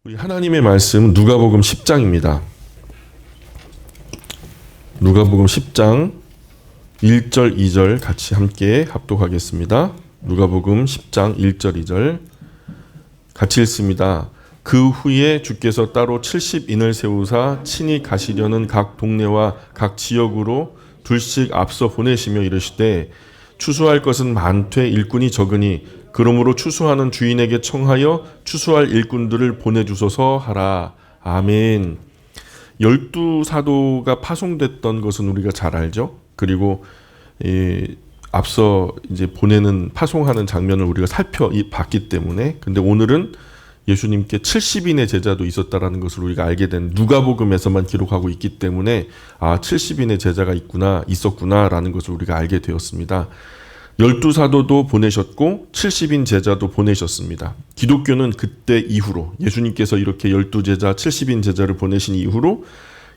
우리 하나님의 말씀 누가복음 10장입니다. 누가복음 10장 1절 2절 같이 함께 합독하겠습니다. 누가복음 10장 1절 2절 같이 읽습니다. 그 후에 주께서 따로 70인을 세우사 친히 가시려는 각 동네와 각 지역으로 둘씩 앞서 보내시며 이르시되 추수할 것은 많되 일꾼이 적으니 그러므로 추수하는 주인에게 청하여 추수할 일꾼들을 보내주소서 하라. 아멘. 12사도가 파송됐던 것은 우리가 잘 알죠. 그리고 앞서 이제 보내는 파송하는 장면을 우리가 살펴봤기 때문에, 근데 오늘은 예수님께 70인의 제자도 있었다라는 것을 우리가 알게 된 누가복음에서만 기록하고 있기 때문에 70인의 제자가 있었구나라는 것을 우리가 알게 되었습니다. 12사도도 보내셨고 70인 제자도 보내셨습니다. 기독교는 그때 이후로 예수님께서 이렇게 12제자 70인 제자를 보내신 이후로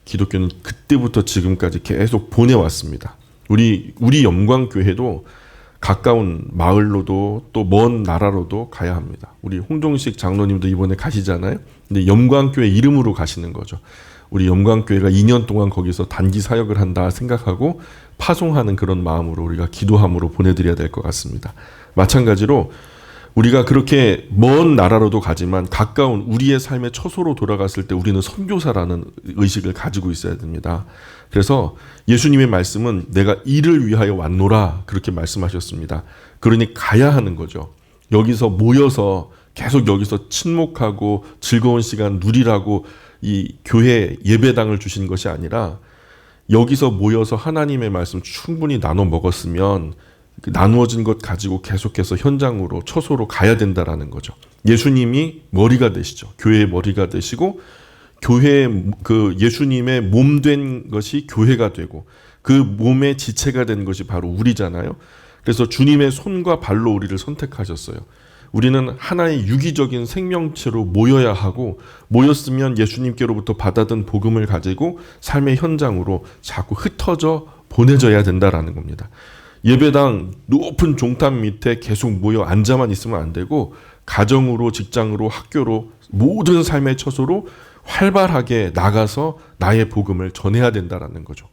기독교는 그때부터 지금까지 계속 보내왔습니다. 우리 영광교회도 가까운 마을로도 또 먼 나라로도 가야 합니다. 우리 홍종식 장로님도 이번에 가시잖아요. 근데 영광교회 이름으로 가시는 거죠. 우리 영광교회가 2년 동안 거기서 단기 사역을 한다 생각하고 파송하는 그런 마음으로 우리가 기도함으로 보내드려야 될 것 같습니다. 마찬가지로 우리가 그렇게 먼 나라로도 가지만 가까운 우리의 삶의 처소로 돌아갔을 때 우리는 선교사라는 의식을 가지고 있어야 됩니다. 그래서 예수님의 말씀은 내가 이를 위하여 왔노라 그렇게 말씀하셨습니다. 그러니 가야 하는 거죠. 여기서 모여서 계속 여기서 친목하고 즐거운 시간 누리라고 이 교회 예배당을 주신 것이 아니라 여기서 모여서 하나님의 말씀 충분히 나눠 먹었으면 그 나누어진 것 가지고 계속해서 현장으로 처소로 가야 된다라는 거죠. 예수님이 머리가 되시죠. 교회의 머리가 되시고 교회의 그 예수님의 몸 된 것이 교회가 되고 그 몸의 지체가 된 것이 바로 우리잖아요. 그래서 주님의 손과 발로 우리를 선택하셨어요. 우리는 하나의 유기적인 생명체로 모여야 하고 모였으면 예수님께로부터 받아든 복음을 가지고 삶의 현장으로 자꾸 흩어져 보내져야 된다라는 겁니다. 예배당 높은 종탑 밑에 계속 모여 앉아만 있으면 안 되고 가정으로 직장으로 학교로 모든 삶의 처소로 활발하게 나가서 나의 복음을 전해야 된다라는 거죠.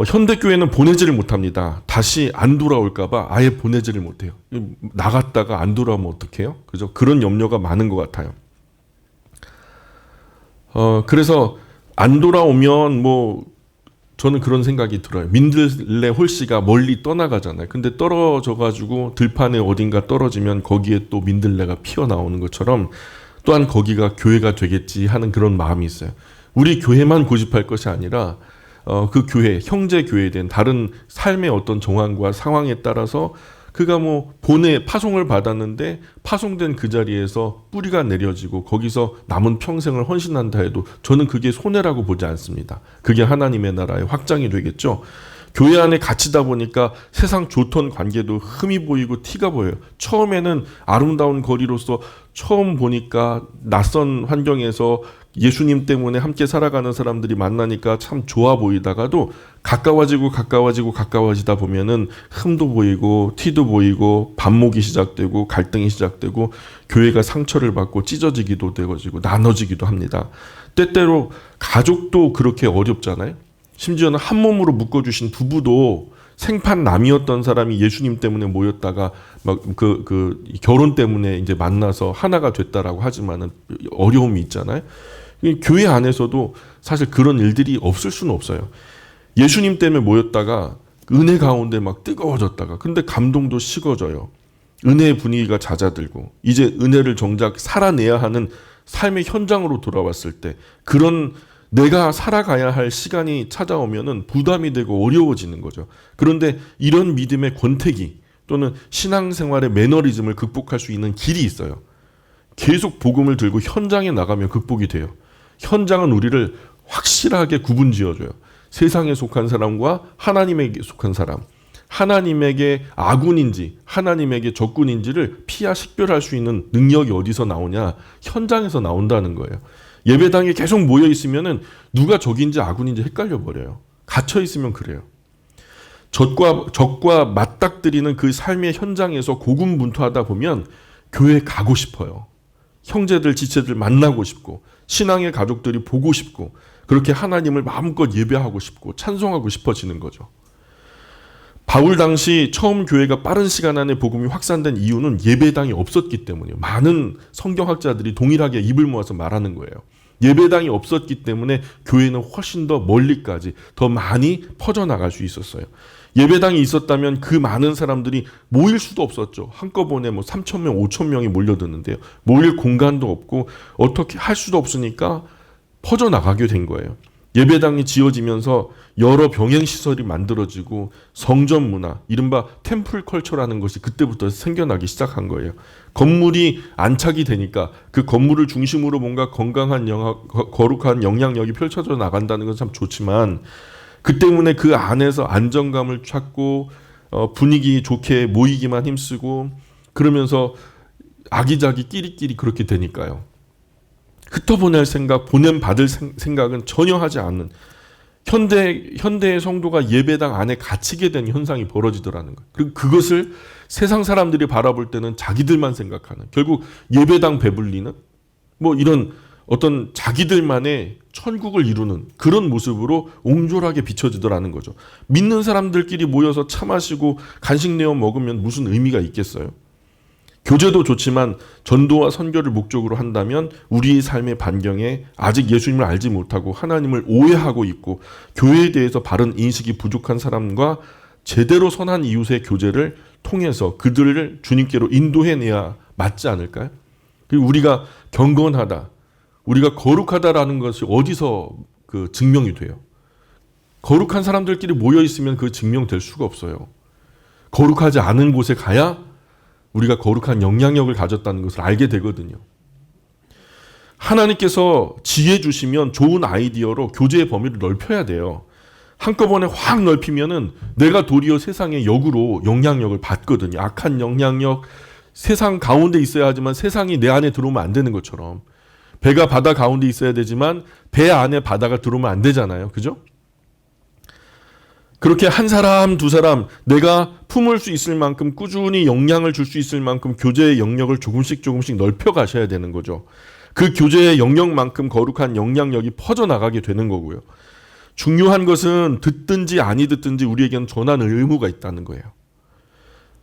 현대교회는 보내지를 못합니다. 다시 안 돌아올까봐 아예 보내지를 못해요. 나갔다가 안 돌아오면 어떡해요? 그죠? 그런 염려가 많은 것 같아요. 그래서 안 돌아오면 저는 그런 생각이 들어요. 민들레 홀씨가 멀리 떠나가잖아요. 근데 떨어져가지고 들판에 어딘가 떨어지면 거기에 또 민들레가 피어나오는 것처럼 또한 거기가 교회가 되겠지 하는 그런 마음이 있어요. 우리 교회만 고집할 것이 아니라 그 교회, 형제 교회된 다른 삶의 어떤 정황과 상황에 따라서 그가 파송을 받았는데 파송된 그 자리에서 뿌리가 내려지고 거기서 남은 평생을 헌신한다 해도 저는 그게 손해라고 보지 않습니다. 그게 하나님의 나라의 확장이 되겠죠. 교회 안에 갇히다 보니까 세상 좋던 관계도 흠이 보이고 티가 보여요. 처음에는 아름다운 거리로서 처음 보니까 낯선 환경에서 예수님 때문에 함께 살아가는 사람들이 만나니까 참 좋아 보이다가도 가까워지다 보면은 흠도 보이고 티도 보이고 반목이 시작되고 갈등이 시작되고 교회가 상처를 받고 찢어지기도 되고 나눠지기도 합니다. 때때로 가족도 그렇게 어렵잖아요. 심지어는 한 몸으로 묶어주신 부부도 생판남이었던 사람이 예수님 때문에 모였다가 결혼 때문에 이제 만나서 하나가 됐다라고 하지만은 어려움이 있잖아요. 교회 안에서도 사실 그런 일들이 없을 수는 없어요. 예수님 때문에 모였다가 은혜 가운데 막 뜨거워졌다가 근데 감동도 식어져요. 은혜의 분위기가 잦아들고 이제 은혜를 정작 살아내야 하는 삶의 현장으로 돌아왔을 때 그런 내가 살아가야 할 시간이 찾아오면은 부담이 되고 어려워지는 거죠. 그런데 이런 믿음의 권태기 또는 신앙생활의 매너리즘을 극복할 수 있는 길이 있어요. 계속 복음을 들고 현장에 나가면 극복이 돼요. 현장은 우리를 확실하게 구분 지어줘요. 세상에 속한 사람과 하나님에게 속한 사람, 하나님에게 아군인지 하나님에게 적군인지를 피하 식별할 수 있는 능력이 어디서 나오냐? 현장에서 나온다는 거예요. 예배당에 계속 모여 있으면은 누가 적인지 아군인지 헷갈려 버려요. 갇혀 있으면 그래요. 적과 맞닥뜨리는 그 삶의 현장에서 고군분투하다 보면 교회 가고 싶어요. 형제들 지체들 만나고 싶고 신앙의 가족들이 보고 싶고 그렇게 하나님을 마음껏 예배하고 싶고 찬송하고 싶어지는 거죠. 바울 당시 처음 교회가 빠른 시간 안에 복음이 확산된 이유는 예배당이 없었기 때문이에요. 많은 성경학자들이 동일하게 입을 모아서 말하는 거예요. 예배당이 없었기 때문에 교회는 훨씬 더 멀리까지 더 많이 퍼져나갈 수 있었어요. 예배당이 있었다면 그 많은 사람들이 모일 수도 없었죠. 한꺼번에 3,000명, 5,000명이 몰려드는데요. 모일 공간도 없고 어떻게 할 수도 없으니까 퍼져나가게 된 거예요. 예배당이 지어지면서 여러 병행시설이 만들어지고 성전 문화, 이른바 템플 컬처라는 것이 그때부터 생겨나기 시작한 거예요. 건물이 안착이 되니까 그 건물을 중심으로 뭔가 건강한 거룩한 영향력이 펼쳐져 나간다는 건 참 좋지만 그 때문에 그 안에서 안정감을 찾고 분위기 좋게 모이기만 힘쓰고 그러면서 아기자기 끼리끼리 그렇게 되니까요. 흩어보낼 생각, 보냄받을 생각은 전혀 하지 않는 현대의 성도가 예배당 안에 갇히게 된 현상이 벌어지더라는 거예요. 그리고 그것을 세상 사람들이 바라볼 때는 자기들만 생각하는, 결국 예배당 배불리는 이런 어떤 자기들만의 천국을 이루는 그런 모습으로 옹졸하게 비춰지더라는 거죠. 믿는 사람들끼리 모여서 차 마시고 간식 내어 먹으면 무슨 의미가 있겠어요? 교제도 좋지만 전도와 선교를 목적으로 한다면 우리의 삶의 반경에 아직 예수님을 알지 못하고 하나님을 오해하고 있고 교회에 대해서 바른 인식이 부족한 사람과 제대로 선한 이웃의 교제를 통해서 그들을 주님께로 인도해내야 맞지 않을까요? 그리고 우리가 경건하다, 우리가 거룩하다라는 것이 어디서 증명이 돼요? 거룩한 사람들끼리 모여 있으면 그 증명될 수가 없어요. 거룩하지 않은 곳에 가야 우리가 거룩한 영향력을 가졌다는 것을 알게 되거든요. 하나님께서 지혜 주시면 좋은 아이디어로 교제의 범위를 넓혀야 돼요. 한꺼번에 확 넓히면은 내가 도리어 세상의 역으로 영향력을 받거든요. 악한 영향력, 세상 가운데 있어야 하지만 세상이 내 안에 들어오면 안 되는 것처럼 배가 바다 가운데 있어야 되지만 배 안에 바다가 들어오면 안 되잖아요. 그죠? 그렇게 한 사람, 두 사람 내가 품을 수 있을 만큼 꾸준히 영향을 줄 수 있을 만큼 교제의 영역을 조금씩 넓혀 가셔야 되는 거죠. 그 교제의 영역만큼 거룩한 영향력이 퍼져나가게 되는 거고요. 중요한 것은 듣든지 아니 듣든지 우리에게는 전하는 의무가 있다는 거예요.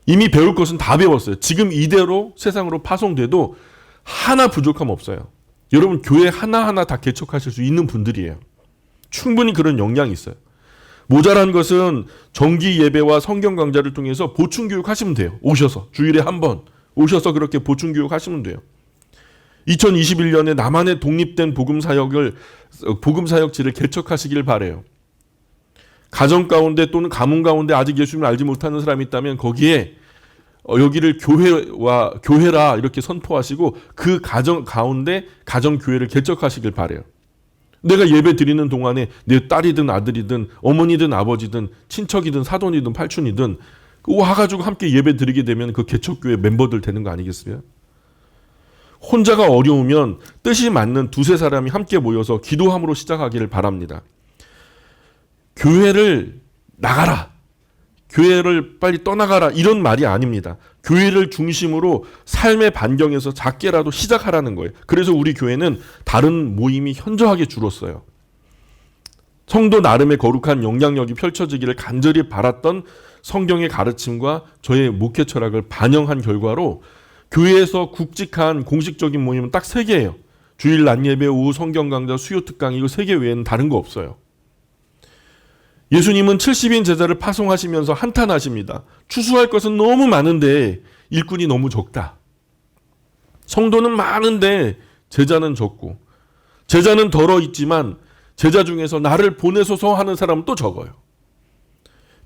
이미 배울 것은 다 배웠어요. 지금 이대로 세상으로 파송돼도 하나 부족함 없어요. 여러분 교회 하나하나 다 개척하실 수 있는 분들이에요. 충분히 그런 역량이 있어요. 모자란 것은 정기 예배와 성경 강좌를 통해서 보충 교육 하시면 돼요. 오셔서 주일에 한 번 오셔서 그렇게 보충 교육 하시면 돼요. 2021년에 나만의 독립된 복음 사역지를 개척하시길 바래요. 가정 가운데 또는 가문 가운데 아직 예수님을 알지 못하는 사람이 있다면 거기에 여기를 교회라 이렇게 선포하시고 그 가정 가운데 가정 교회를 개척하시길 바래요. 내가 예배 드리는 동안에 내 딸이든 아들이든 어머니든 아버지든 친척이든 사돈이든 팔촌이든 와가지고 함께 예배 드리게 되면 그 개척교회 멤버들 되는 거 아니겠어요? 혼자가 어려우면 뜻이 맞는 두세 사람이 함께 모여서 기도함으로 시작하기를 바랍니다. 교회를 나가라, 교회를 빨리 떠나가라 이런 말이 아닙니다. 교회를 중심으로 삶의 반경에서 작게라도 시작하라는 거예요. 그래서 우리 교회는 다른 모임이 현저하게 줄었어요. 성도 나름의 거룩한 영향력이 펼쳐지기를 간절히 바랐던 성경의 가르침과 저의 목회 철학을 반영한 결과로 교회에서 굵직한 공식적인 모임은 딱 3개예요. 주일 낮 예배, 오후 성경 강좌, 수요 특강 이거 3개 외에는 다른 거 없어요. 예수님은 70인 제자를 파송하시면서 한탄하십니다. 추수할 것은 너무 많은데 일꾼이 너무 적다. 성도는 많은데 제자는 적고 제자는 덜어 있지만 제자 중에서 나를 보내소서 하는 사람은 또 적어요.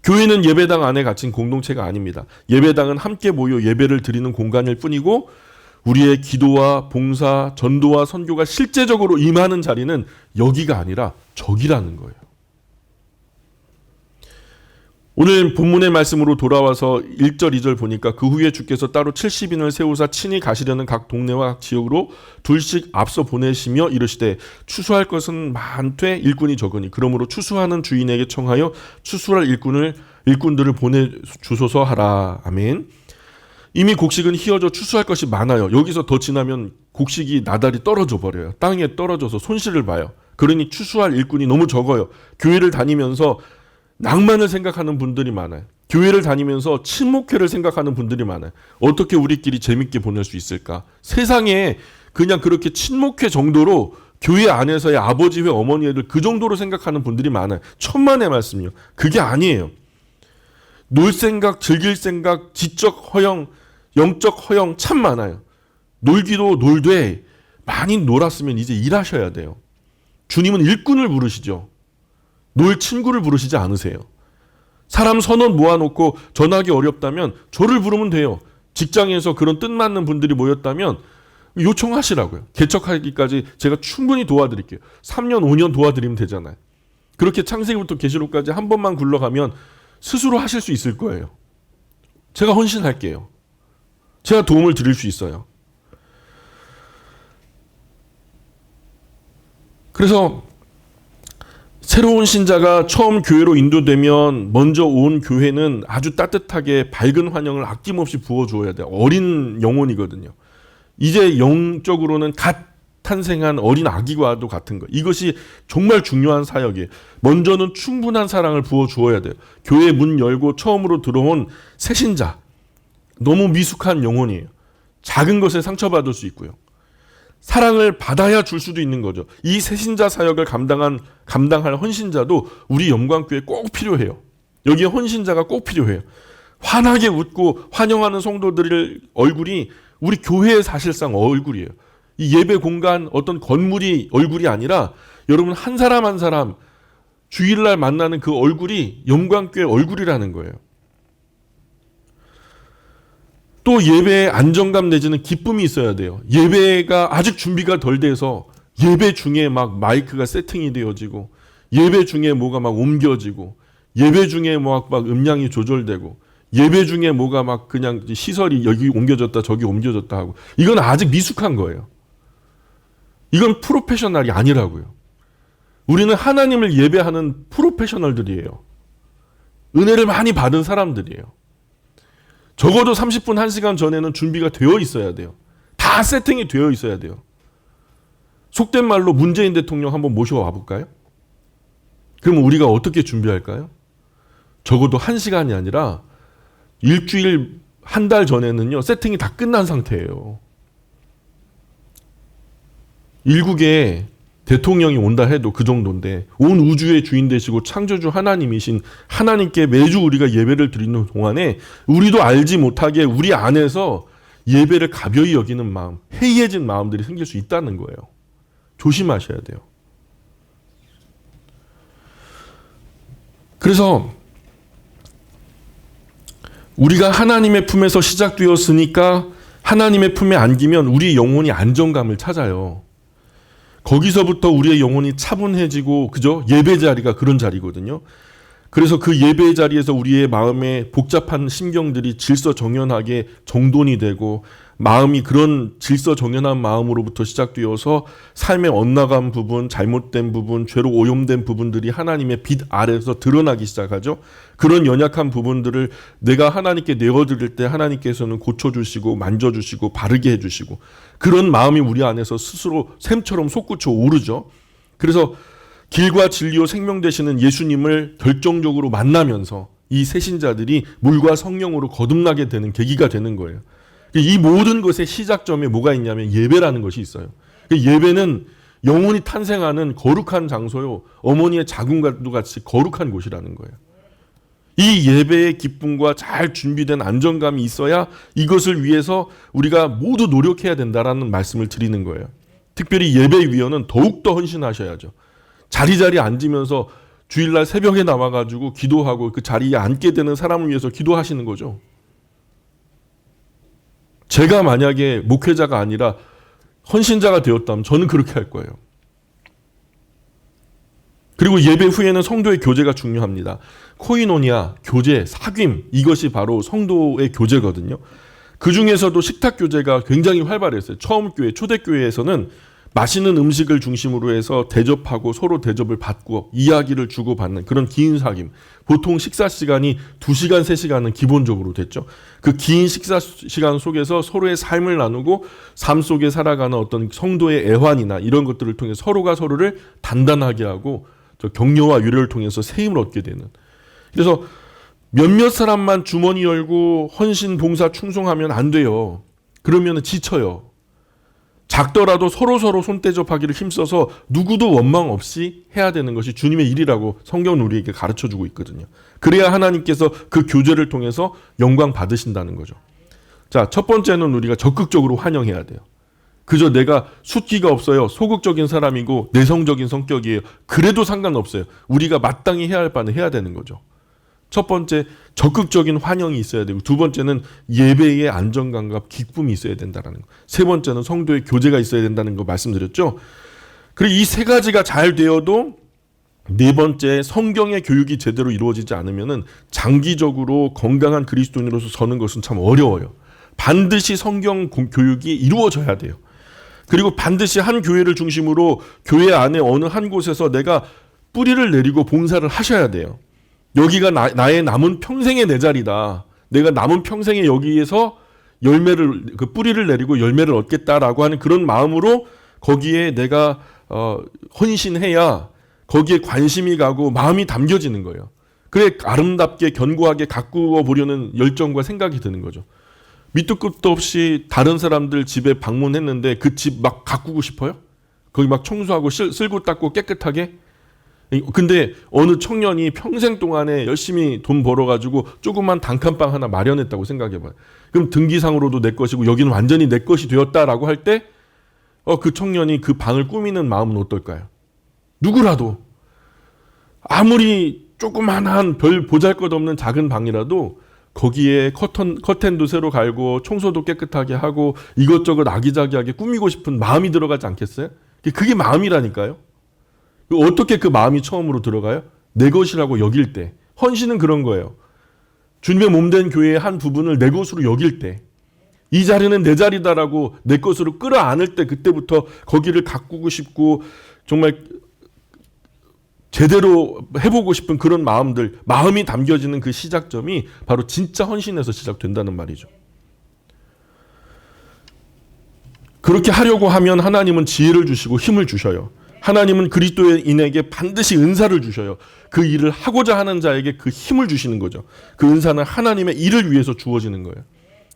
교회는 예배당 안에 갇힌 공동체가 아닙니다. 예배당은 함께 모여 예배를 드리는 공간일 뿐이고 우리의 기도와 봉사, 전도와 선교가 실제적으로 임하는 자리는 여기가 아니라 저기라는 거예요. 오늘 본문의 말씀으로 돌아와서 1절, 2절 보니까 그 후에 주께서 따로 70인을 세우사 친히 가시려는 각 동네와 각 지역으로 둘씩 앞서 보내시며 이르시되 추수할 것은 많되 일꾼이 적으니 그러므로 추수하는 주인에게 청하여 추수할 일꾼들을 보내주소서 하라. 아멘. 이미 곡식은 희어져 추수할 것이 많아요. 여기서 더 지나면 곡식이 나달이 떨어져 버려요. 땅에 떨어져서 손실을 봐요. 그러니 추수할 일꾼이 너무 적어요. 교회를 다니면서 낭만을 생각하는 분들이 많아요. 교회를 다니면서 친목회를 생각하는 분들이 많아요. 어떻게 우리끼리 재밌게 보낼 수 있을까? 세상에 그냥 그렇게 친목회 정도로 교회 안에서의 아버지회, 어머니들 그 정도로 생각하는 분들이 많아요. 천만의 말씀이요. 그게 아니에요. 놀 생각, 즐길 생각, 지적 허영, 영적 허영 참 많아요. 놀기도 놀되 많이 놀았으면 이제 일하셔야 돼요. 주님은 일꾼을 부르시죠. 놀 친구를 부르시지 않으세요. 사람 선원 모아놓고 전하기 어렵다면 저를 부르면 돼요. 직장에서 그런 뜻맞는 분들이 모였다면 요청하시라고요. 개척하기까지 제가 충분히 도와드릴게요. 3년, 5년 도와드리면 되잖아요. 그렇게 창세기부터 계시록까지 한 번만 굴러가면 스스로 하실 수 있을 거예요. 제가 헌신할게요. 제가 도움을 드릴 수 있어요. 그래서 새로운 신자가 처음 교회로 인도되면 먼저 온 교회는 아주 따뜻하게 밝은 환영을 아낌없이 부어주어야 돼요. 어린 영혼이거든요. 이제 영적으로는 갓 탄생한 어린 아기와도 같은 거. 이것이 정말 중요한 사역이에요. 먼저는 충분한 사랑을 부어주어야 돼요. 교회 문 열고 처음으로 들어온 새신자. 너무 미숙한 영혼이에요. 작은 것에 상처받을 수 있고요. 사랑을 받아야 줄 수도 있는 거죠. 이 새신자 사역을 감당할 헌신자도 우리 영광교회에 꼭 필요해요. 여기에 헌신자가 꼭 필요해요. 환하게 웃고 환영하는 성도들의 얼굴이 우리 교회의 사실상 얼굴이에요. 이 예배 공간 어떤 건물이 얼굴이 아니라 여러분 한 사람 한 사람 주일날 만나는 그 얼굴이 영광교회 얼굴이라는 거예요. 또 예배에 안정감 내지는 기쁨이 있어야 돼요. 예배가 아직 준비가 덜 돼서 예배 중에 막 마이크가 세팅이 되어지고 예배 중에 뭐가 막 옮겨지고 예배 중에 막 음량이 조절되고 예배 중에 뭐가 막 그냥 시설이 여기 옮겨졌다 저기 옮겨졌다 하고 이건 아직 미숙한 거예요. 이건 프로페셔널이 아니라고요. 우리는 하나님을 예배하는 프로페셔널들이에요. 은혜를 많이 받은 사람들이에요. 적어도 30분, 1시간 전에는 준비가 되어 있어야 돼요. 다 세팅이 되어 있어야 돼요. 속된 말로 문재인 대통령 한번 모셔와 볼까요? 그럼 우리가 어떻게 준비할까요? 적어도 1시간이 아니라 일주일, 한 달 전에는요, 세팅이 다 끝난 상태예요. 일국에 대통령이 온다 해도 그 정도인데 온 우주의 주인 되시고 창조주 하나님이신 하나님께 매주 우리가 예배를 드리는 동안에 우리도 알지 못하게 우리 안에서 예배를 가벼이 여기는 마음, 해이해진 마음들이 생길 수 있다는 거예요. 조심하셔야 돼요. 그래서 우리가 하나님의 품에서 시작되었으니까 하나님의 품에 안기면 우리 영혼이 안정감을 찾아요. 거기서부터 우리의 영혼이 차분해지고 그죠? 예배 자리가 그런 자리거든요. 그래서 그 예배 자리에서 우리의 마음에 복잡한 심경들이 질서정연하게 정돈이 되고 마음이 그런 질서정연한 마음으로부터 시작되어서 삶의 엇나간 부분, 잘못된 부분, 죄로 오염된 부분들이 하나님의 빛 아래에서 드러나기 시작하죠. 그런 연약한 부분들을 내가 하나님께 내어드릴 때 하나님께서는 고쳐주시고 만져주시고 바르게 해주시고 그런 마음이 우리 안에서 스스로 샘처럼 솟구쳐 오르죠. 그래서 길과 진리요 생명 되시는 예수님을 결정적으로 만나면서 이 새신자들이 물과 성령으로 거듭나게 되는 계기가 되는 거예요. 이 모든 것의 시작점에 뭐가 있냐면 예배라는 것이 있어요. 예배는 영혼이 탄생하는 거룩한 장소요. 어머니의 자궁과도 같이 거룩한 곳이라는 거예요. 이 예배의 기쁨과 잘 준비된 안정감이 있어야 이것을 위해서 우리가 모두 노력해야 된다라는 말씀을 드리는 거예요. 특별히 예배위원은 더욱더 헌신하셔야죠. 자리자리 앉으면서 주일날 새벽에 나와가지고 기도하고 그 자리에 앉게 되는 사람을 위해서 기도하시는 거죠. 제가 만약에 목회자가 아니라 헌신자가 되었다면 저는 그렇게 할 거예요. 그리고 예배 후에는 성도의 교제가 중요합니다. 코이노니아, 교제, 사귐 이것이 바로 성도의 교제거든요. 그 중에서도 식탁 교제가 굉장히 활발했어요. 처음 교회, 초대교회에서는 맛있는 음식을 중심으로 해서 대접하고 서로 대접을 받고 이야기를 주고받는 그런 긴 사귐. 보통 식사 시간이 2시간, 3시간은 기본적으로 됐죠. 그 긴 식사 시간 속에서 서로의 삶을 나누고 삶 속에 살아가는 어떤 성도의 애환이나 이런 것들을 통해 서로가 서로를 단단하게 하고 격려와 위로를 통해서 새 힘을 얻게 되는. 그래서 몇몇 사람만 주머니 열고 헌신, 봉사, 충성하면 안 돼요. 그러면 지쳐요. 작더라도 서로서로 손대접하기를 힘써서 누구도 원망 없이 해야 되는 것이 주님의 일이라고 성경은 우리에게 가르쳐주고 있거든요. 그래야 하나님께서 그 교제를 통해서 영광 받으신다는 거죠. 자, 첫 번째는 우리가 적극적으로 환영해야 돼요. 그저 내가 숫기가 없어요. 소극적인 사람이고 내성적인 성격이에요. 그래도 상관없어요. 우리가 마땅히 해야 할 바는 해야 되는 거죠. 첫 번째, 적극적인 환영이 있어야 되고, 두 번째는 예배의 안정감과 기쁨이 있어야 된다는 거. 세 번째는 성도의 교제가 있어야 된다는 거 말씀드렸죠. 그리고 이 세 가지가 잘 되어도 네 번째, 성경의 교육이 제대로 이루어지지 않으면은 장기적으로 건강한 그리스도인으로서 서는 것은 참 어려워요. 반드시 성경 교육이 이루어져야 돼요. 그리고 반드시 한 교회를 중심으로 교회 안에 어느 한 곳에서 내가 뿌리를 내리고 봉사를 하셔야 돼요. 여기가 나의 남은 평생의 내 자리다. 내가 남은 평생에 여기에서 열매를, 그 뿌리를 내리고 열매를 얻겠다라고 하는 그런 마음으로 거기에 내가 헌신해야 거기에 관심이 가고 마음이 담겨지는 거예요. 그래 아름답게 견고하게 가꾸어 보려는 열정과 생각이 드는 거죠. 밑도 끝도 없이 다른 사람들 집에 방문했는데 그 집 막 가꾸고 싶어요? 거기 막 청소하고 쓸고 닦고 깨끗하게? 근데 어느 청년이 평생 동안에 열심히 돈 벌어가지고 조그만 단칸방 하나 마련했다고 생각해봐요. 그럼 등기상으로도 내 것이고 여기는 완전히 내 것이 되었다라고 할 때 그 청년이 그 방을 꾸미는 마음은 어떨까요? 누구라도 아무리 조그만한 별 보잘것없는 작은 방이라도 거기에 커튼도 새로 갈고 청소도 깨끗하게 하고 이것저것 아기자기하게 꾸미고 싶은 마음이 들어가지 않겠어요? 그게 마음이라니까요. 어떻게 그 마음이 처음으로 들어가요? 내 것이라고 여길 때. 헌신은 그런 거예요. 주님의 몸된 교회의 한 부분을 내 것으로 여길 때. 이 자리는 내 자리다라고 내 것으로 끌어안을 때 그때부터 거기를 가꾸고 싶고 정말 제대로 해보고 싶은 그런 마음이 담겨지는 그 시작점이 바로 진짜 헌신에서 시작된다는 말이죠. 그렇게 하려고 하면 하나님은 지혜를 주시고 힘을 주셔요. 하나님은 그리스도인에게 반드시 은사를 주셔요. 그 일을 하고자 하는 자에게 그 힘을 주시는 거죠. 그 은사는 하나님의 일을 위해서 주어지는 거예요.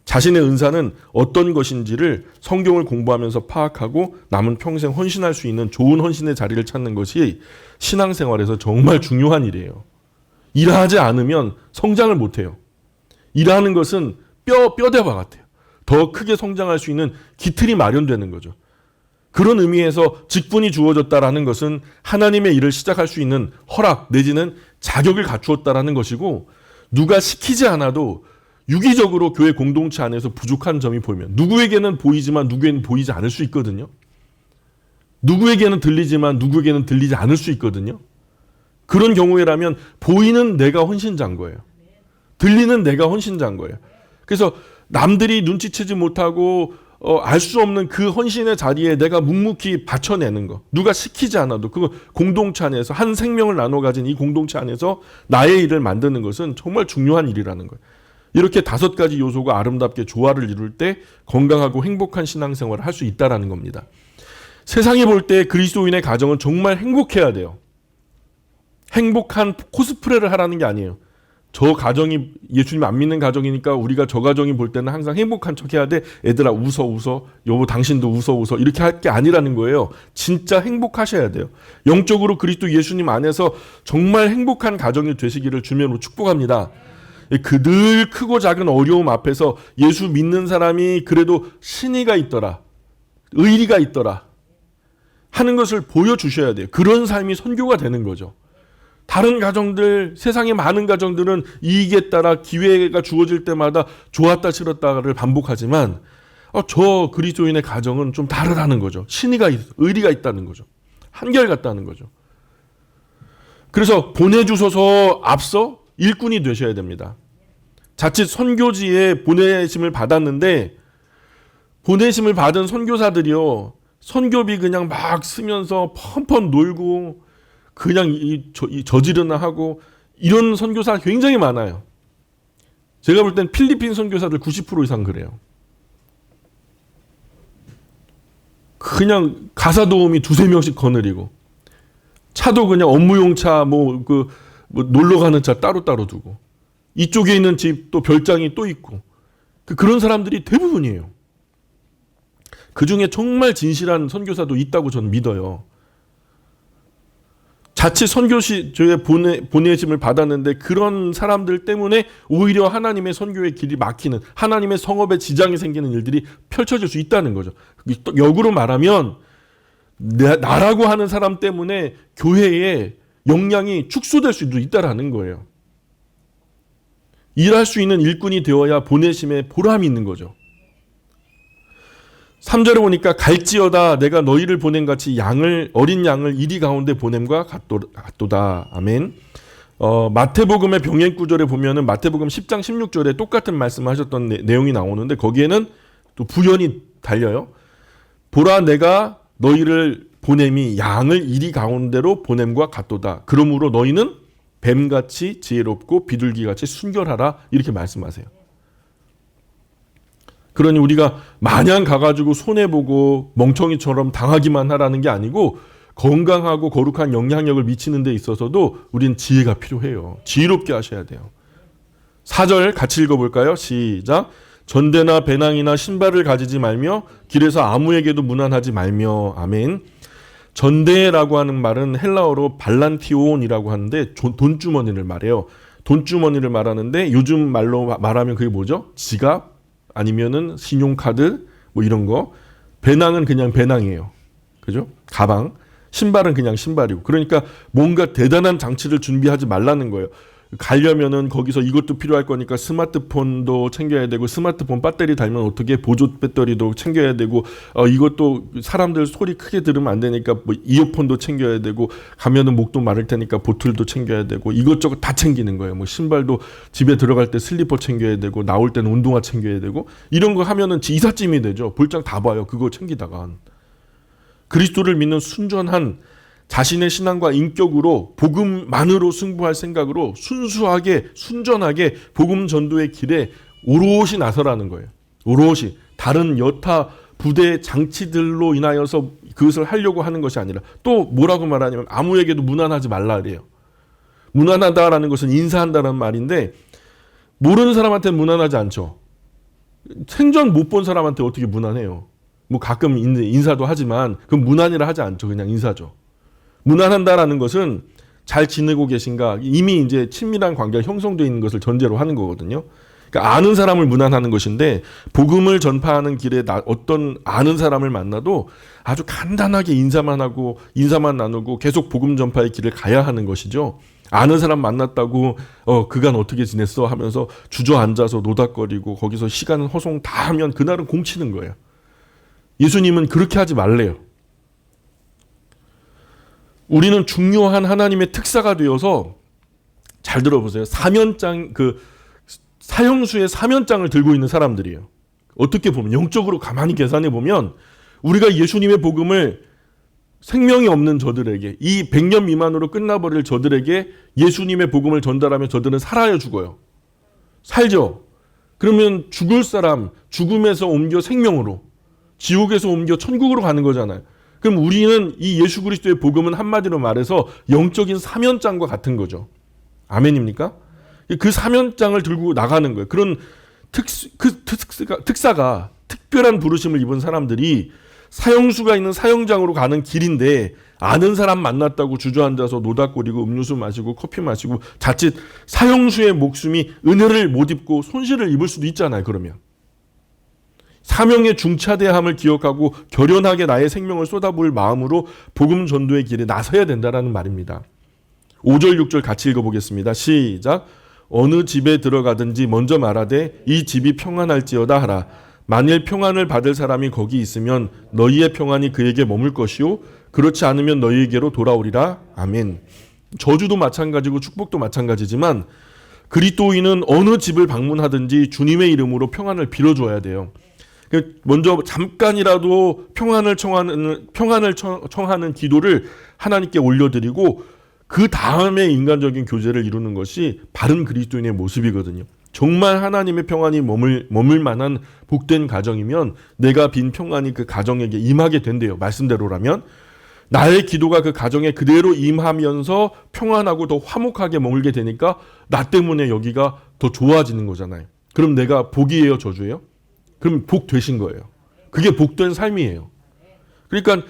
자신의 은사는 어떤 것인지를 성경을 공부하면서 파악하고 남은 평생 헌신할 수 있는 좋은 헌신의 자리를 찾는 것이 신앙생활에서 정말 중요한 일이에요. 일하지 않으면 성장을 못해요. 일하는 것은 뼈대와 같아요. 더 크게 성장할 수 있는 기틀이 마련되는 거죠. 그런 의미에서 직분이 주어졌다라는 것은 하나님의 일을 시작할 수 있는 허락 내지는 자격을 갖추었다라는 것이고 누가 시키지 않아도 유기적으로 교회 공동체 안에서 부족한 점이 보이면 누구에게는 보이지만 누구에게는 보이지 않을 수 있거든요. 누구에게는 들리지만 누구에게는 들리지 않을 수 있거든요. 그런 경우에라면 보이는 내가 헌신자인 거예요. 들리는 내가 헌신자인 거예요. 그래서 남들이 눈치채지 못하고 알 수 없는 그 헌신의 자리에 내가 묵묵히 바쳐내는 거. 누가 시키지 않아도 그 공동체 안에서 한 생명을 나눠 가진 이 공동체 안에서 나의 일을 만드는 것은 정말 중요한 일이라는 거예요. 이렇게 5가지 요소가 아름답게 조화를 이룰 때 건강하고 행복한 신앙생활을 할 수 있다는 겁니다. 세상이 볼 때 그리스도인의 가정은 정말 행복해야 돼요. 행복한 코스프레를 하라는 게 아니에요. 저 가정이 예수님 안 믿는 가정이니까 우리가 저 가정이 볼 때는 항상 행복한 척 해야 돼. 애들아 웃어. 여보 당신도 웃어. 이렇게 할 게 아니라는 거예요. 진짜 행복하셔야 돼요. 영적으로 그리스도 예수님 안에서 정말 행복한 가정이 되시기를 주님으로 축복합니다. 그 늘 크고 작은 어려움 앞에서 예수 믿는 사람이 그래도 신의가 있더라. 의리가 있더라. 하는 것을 보여주셔야 돼요. 그런 삶이 선교가 되는 거죠. 다른 가정들, 세상의 많은 가정들은 이익에 따라 기회가 주어질 때마다 좋았다 싫었다를 반복하지만 저 그리스도인의 가정은 좀 다르다는 거죠. 의리가 있다는 거죠. 한결같다는 거죠. 그래서 보내주셔서 앞서 일꾼이 되셔야 됩니다. 자칫 선교지에 보내심을 받았는데 보내심을 받은 선교사들이요. 선교비 그냥 막 쓰면서 펀펀 놀고 그냥 저지르나 하고 이런 선교사 굉장히 많아요. 제가 볼 땐 필리핀 선교사들 90% 이상 그래요. 그냥 가사 도우미 두세 명씩 거느리고 차도 그냥 업무용 차 뭐 놀러 가는 차 따로따로 두고 이쪽에 있는 집 또 별장이 또 있고 그런 사람들이 대부분이에요. 그 중에 정말 진실한 선교사도 있다고 저는 믿어요. 자칫 선교시조에 보내심을 받았는데 그런 사람들 때문에 오히려 하나님의 선교의 길이 막히는, 하나님의 성업에 지장이 생기는 일들이 펼쳐질 수 있다는 거죠. 역으로 말하면 나라고 하는 사람 때문에 교회의 역량이 축소될 수도 있다라는 거예요. 일할 수 있는 일꾼이 되어야 보내심에 보람이 있는 거죠. 3절에 보니까 갈지어다 내가 너희를 보냄 같이 어린 양을 이리 가운데 보냄과 같도다. 아멘. 마태복음의 병행 구절에 보면은 마태복음 10장 16절에 똑같은 말씀을 하셨던 내용이 나오는데 거기에는 또 부연이 달려요. 보라 내가 너희를 보냄이 양을 이리 가운데로 보냄과 같도다. 그러므로 너희는 뱀같이 지혜롭고 비둘기같이 순결하라. 이렇게 말씀하세요. 그러니 우리가 마냥 가가지고 손해보고 멍청이처럼 당하기만 하라는 게 아니고 건강하고 거룩한 영향력을 미치는 데 있어서도 우리는 지혜가 필요해요. 지혜롭게 하셔야 돼요. 4절 같이 읽어볼까요? 시작. 전대나 배낭이나 신발을 가지지 말며 길에서 아무에게도 문안하지 말며. 아멘. 전대라고 하는 말은 헬라어로 발란티온이라고 하는데 돈주머니를 말해요. 돈주머니를 말하는데 요즘 말로 말하면 그게 뭐죠? 지갑? 아니면은 신용카드 뭐 이런 거. 배낭은 그냥 배낭이에요. 그죠? 가방. 신발은 그냥 신발이고. 그러니까 뭔가 대단한 장치를 준비하지 말라는 거예요. 가려면은 거기서 이것도 필요할 거니까 스마트폰도 챙겨야 되고 스마트폰 배터리 달면 어떻게 보조 배터리도 챙겨야 되고 이것도 사람들 소리 크게 들으면 안 되니까 뭐 이어폰도 챙겨야 되고 가면은 목도 마를 테니까 보틀도 챙겨야 되고 이것저것 다 챙기는 거예요. 뭐 신발도 집에 들어갈 때 슬리퍼 챙겨야 되고 나올 때는 운동화 챙겨야 되고 이런 거 하면은 이삿짐이 되죠. 볼장 다 봐요. 그거 챙기다가. 그리스도를 믿는 순전한 자신의 신앙과 인격으로 복음만으로 승부할 생각으로 순수하게 순전하게 복음 전도의 길에 오롯이 나서라는 거예요. 오롯이 다른 여타 부대 장치들로 인하여서 그것을 하려고 하는 것이 아니라 또 뭐라고 말하냐면 아무에게도 문안하지 말라 그래요. 문안하다라는 것은 인사한다는 말인데 모르는 사람한테 문안하지 않죠. 생전 못 본 사람한테 어떻게 문안해요. 뭐 가끔 인사도 하지만 그건 문안이라 하지 않죠. 그냥 인사죠. 문안한다라는 것은 잘 지내고 계신가 이미 이제 친밀한 관계가 형성되어 있는 것을 전제로 하는 거거든요. 그러니까 아는 사람을 문안하는 것인데 복음을 전파하는 길에 어떤 아는 사람을 만나도 아주 간단하게 인사만 하고 인사만 나누고 계속 복음 전파의 길을 가야 하는 것이죠. 아는 사람 만났다고 그간 어떻게 지냈어 하면서 주저앉아서 노닥거리고 거기서 시간 허송 다 하면 그날은 공치는 거예요. 예수님은 그렇게 하지 말래요. 우리는 중요한 하나님의 특사가 되어서 잘 들어보세요. 사면장 사형수의 사면장을 들고 있는 사람들이에요. 어떻게 보면 영적으로 가만히 계산해 보면 우리가 예수님의 복음을 생명이 없는 저들에게 이 100년 미만으로 끝나버릴 저들에게 예수님의 복음을 전달하면 저들은 살아야 죽어요. 살죠. 그러면 죽을 사람 죽음에서 옮겨 생명으로 지옥에서 옮겨 천국으로 가는 거잖아요. 그럼 우리는 이 예수 그리스도의 복음은 한마디로 말해서 영적인 사면장과 같은 거죠. 아멘입니까? 그 사면장을 들고 나가는 거예요. 그런 특사가 특별한 부르심을 입은 사람들이 사형수가 있는 사형장으로 가는 길인데 아는 사람 만났다고 주저앉아서 노닥거리고 음료수 마시고 커피 마시고 자칫 사형수의 목숨이 은혜를 못 입고 손실을 입을 수도 있잖아요. 그러면. 사명의 중차대함을 기억하고 결연하게 나의 생명을 쏟아부을 마음으로 복음 전도의 길에 나서야 된다라는 말입니다. 5절 6절 같이 읽어보겠습니다. 시작. 어느 집에 들어가든지 먼저 말하되 이 집이 평안할지어다 하라. 만일 평안을 받을 사람이 거기 있으면 너희의 평안이 그에게 머물 것이요 그렇지 않으면 너희에게로 돌아오리라. 아멘. 저주도 마찬가지고 축복도 마찬가지지만 그리스도인은 어느 집을 방문하든지 주님의 이름으로 평안을 빌어줘야 돼요. 먼저 잠깐이라도 평안을 청하는 기도를 하나님께 올려드리고 그 다음에 인간적인 교제를 이루는 것이 바른 그리스도인의 모습이거든요. 정말 하나님의 평안이 머물 만한 복된 가정이면 내가 빈 평안이 그 가정에게 임하게 된대요. 말씀대로라면 나의 기도가 그 가정에 그대로 임하면서 평안하고 더 화목하게 머물게 되니까 나 때문에 여기가 더 좋아지는 거잖아요. 그럼 내가 복이에요, 저주예요? 그럼 복 되신 거예요. 그게 복된 삶이에요. 그러니까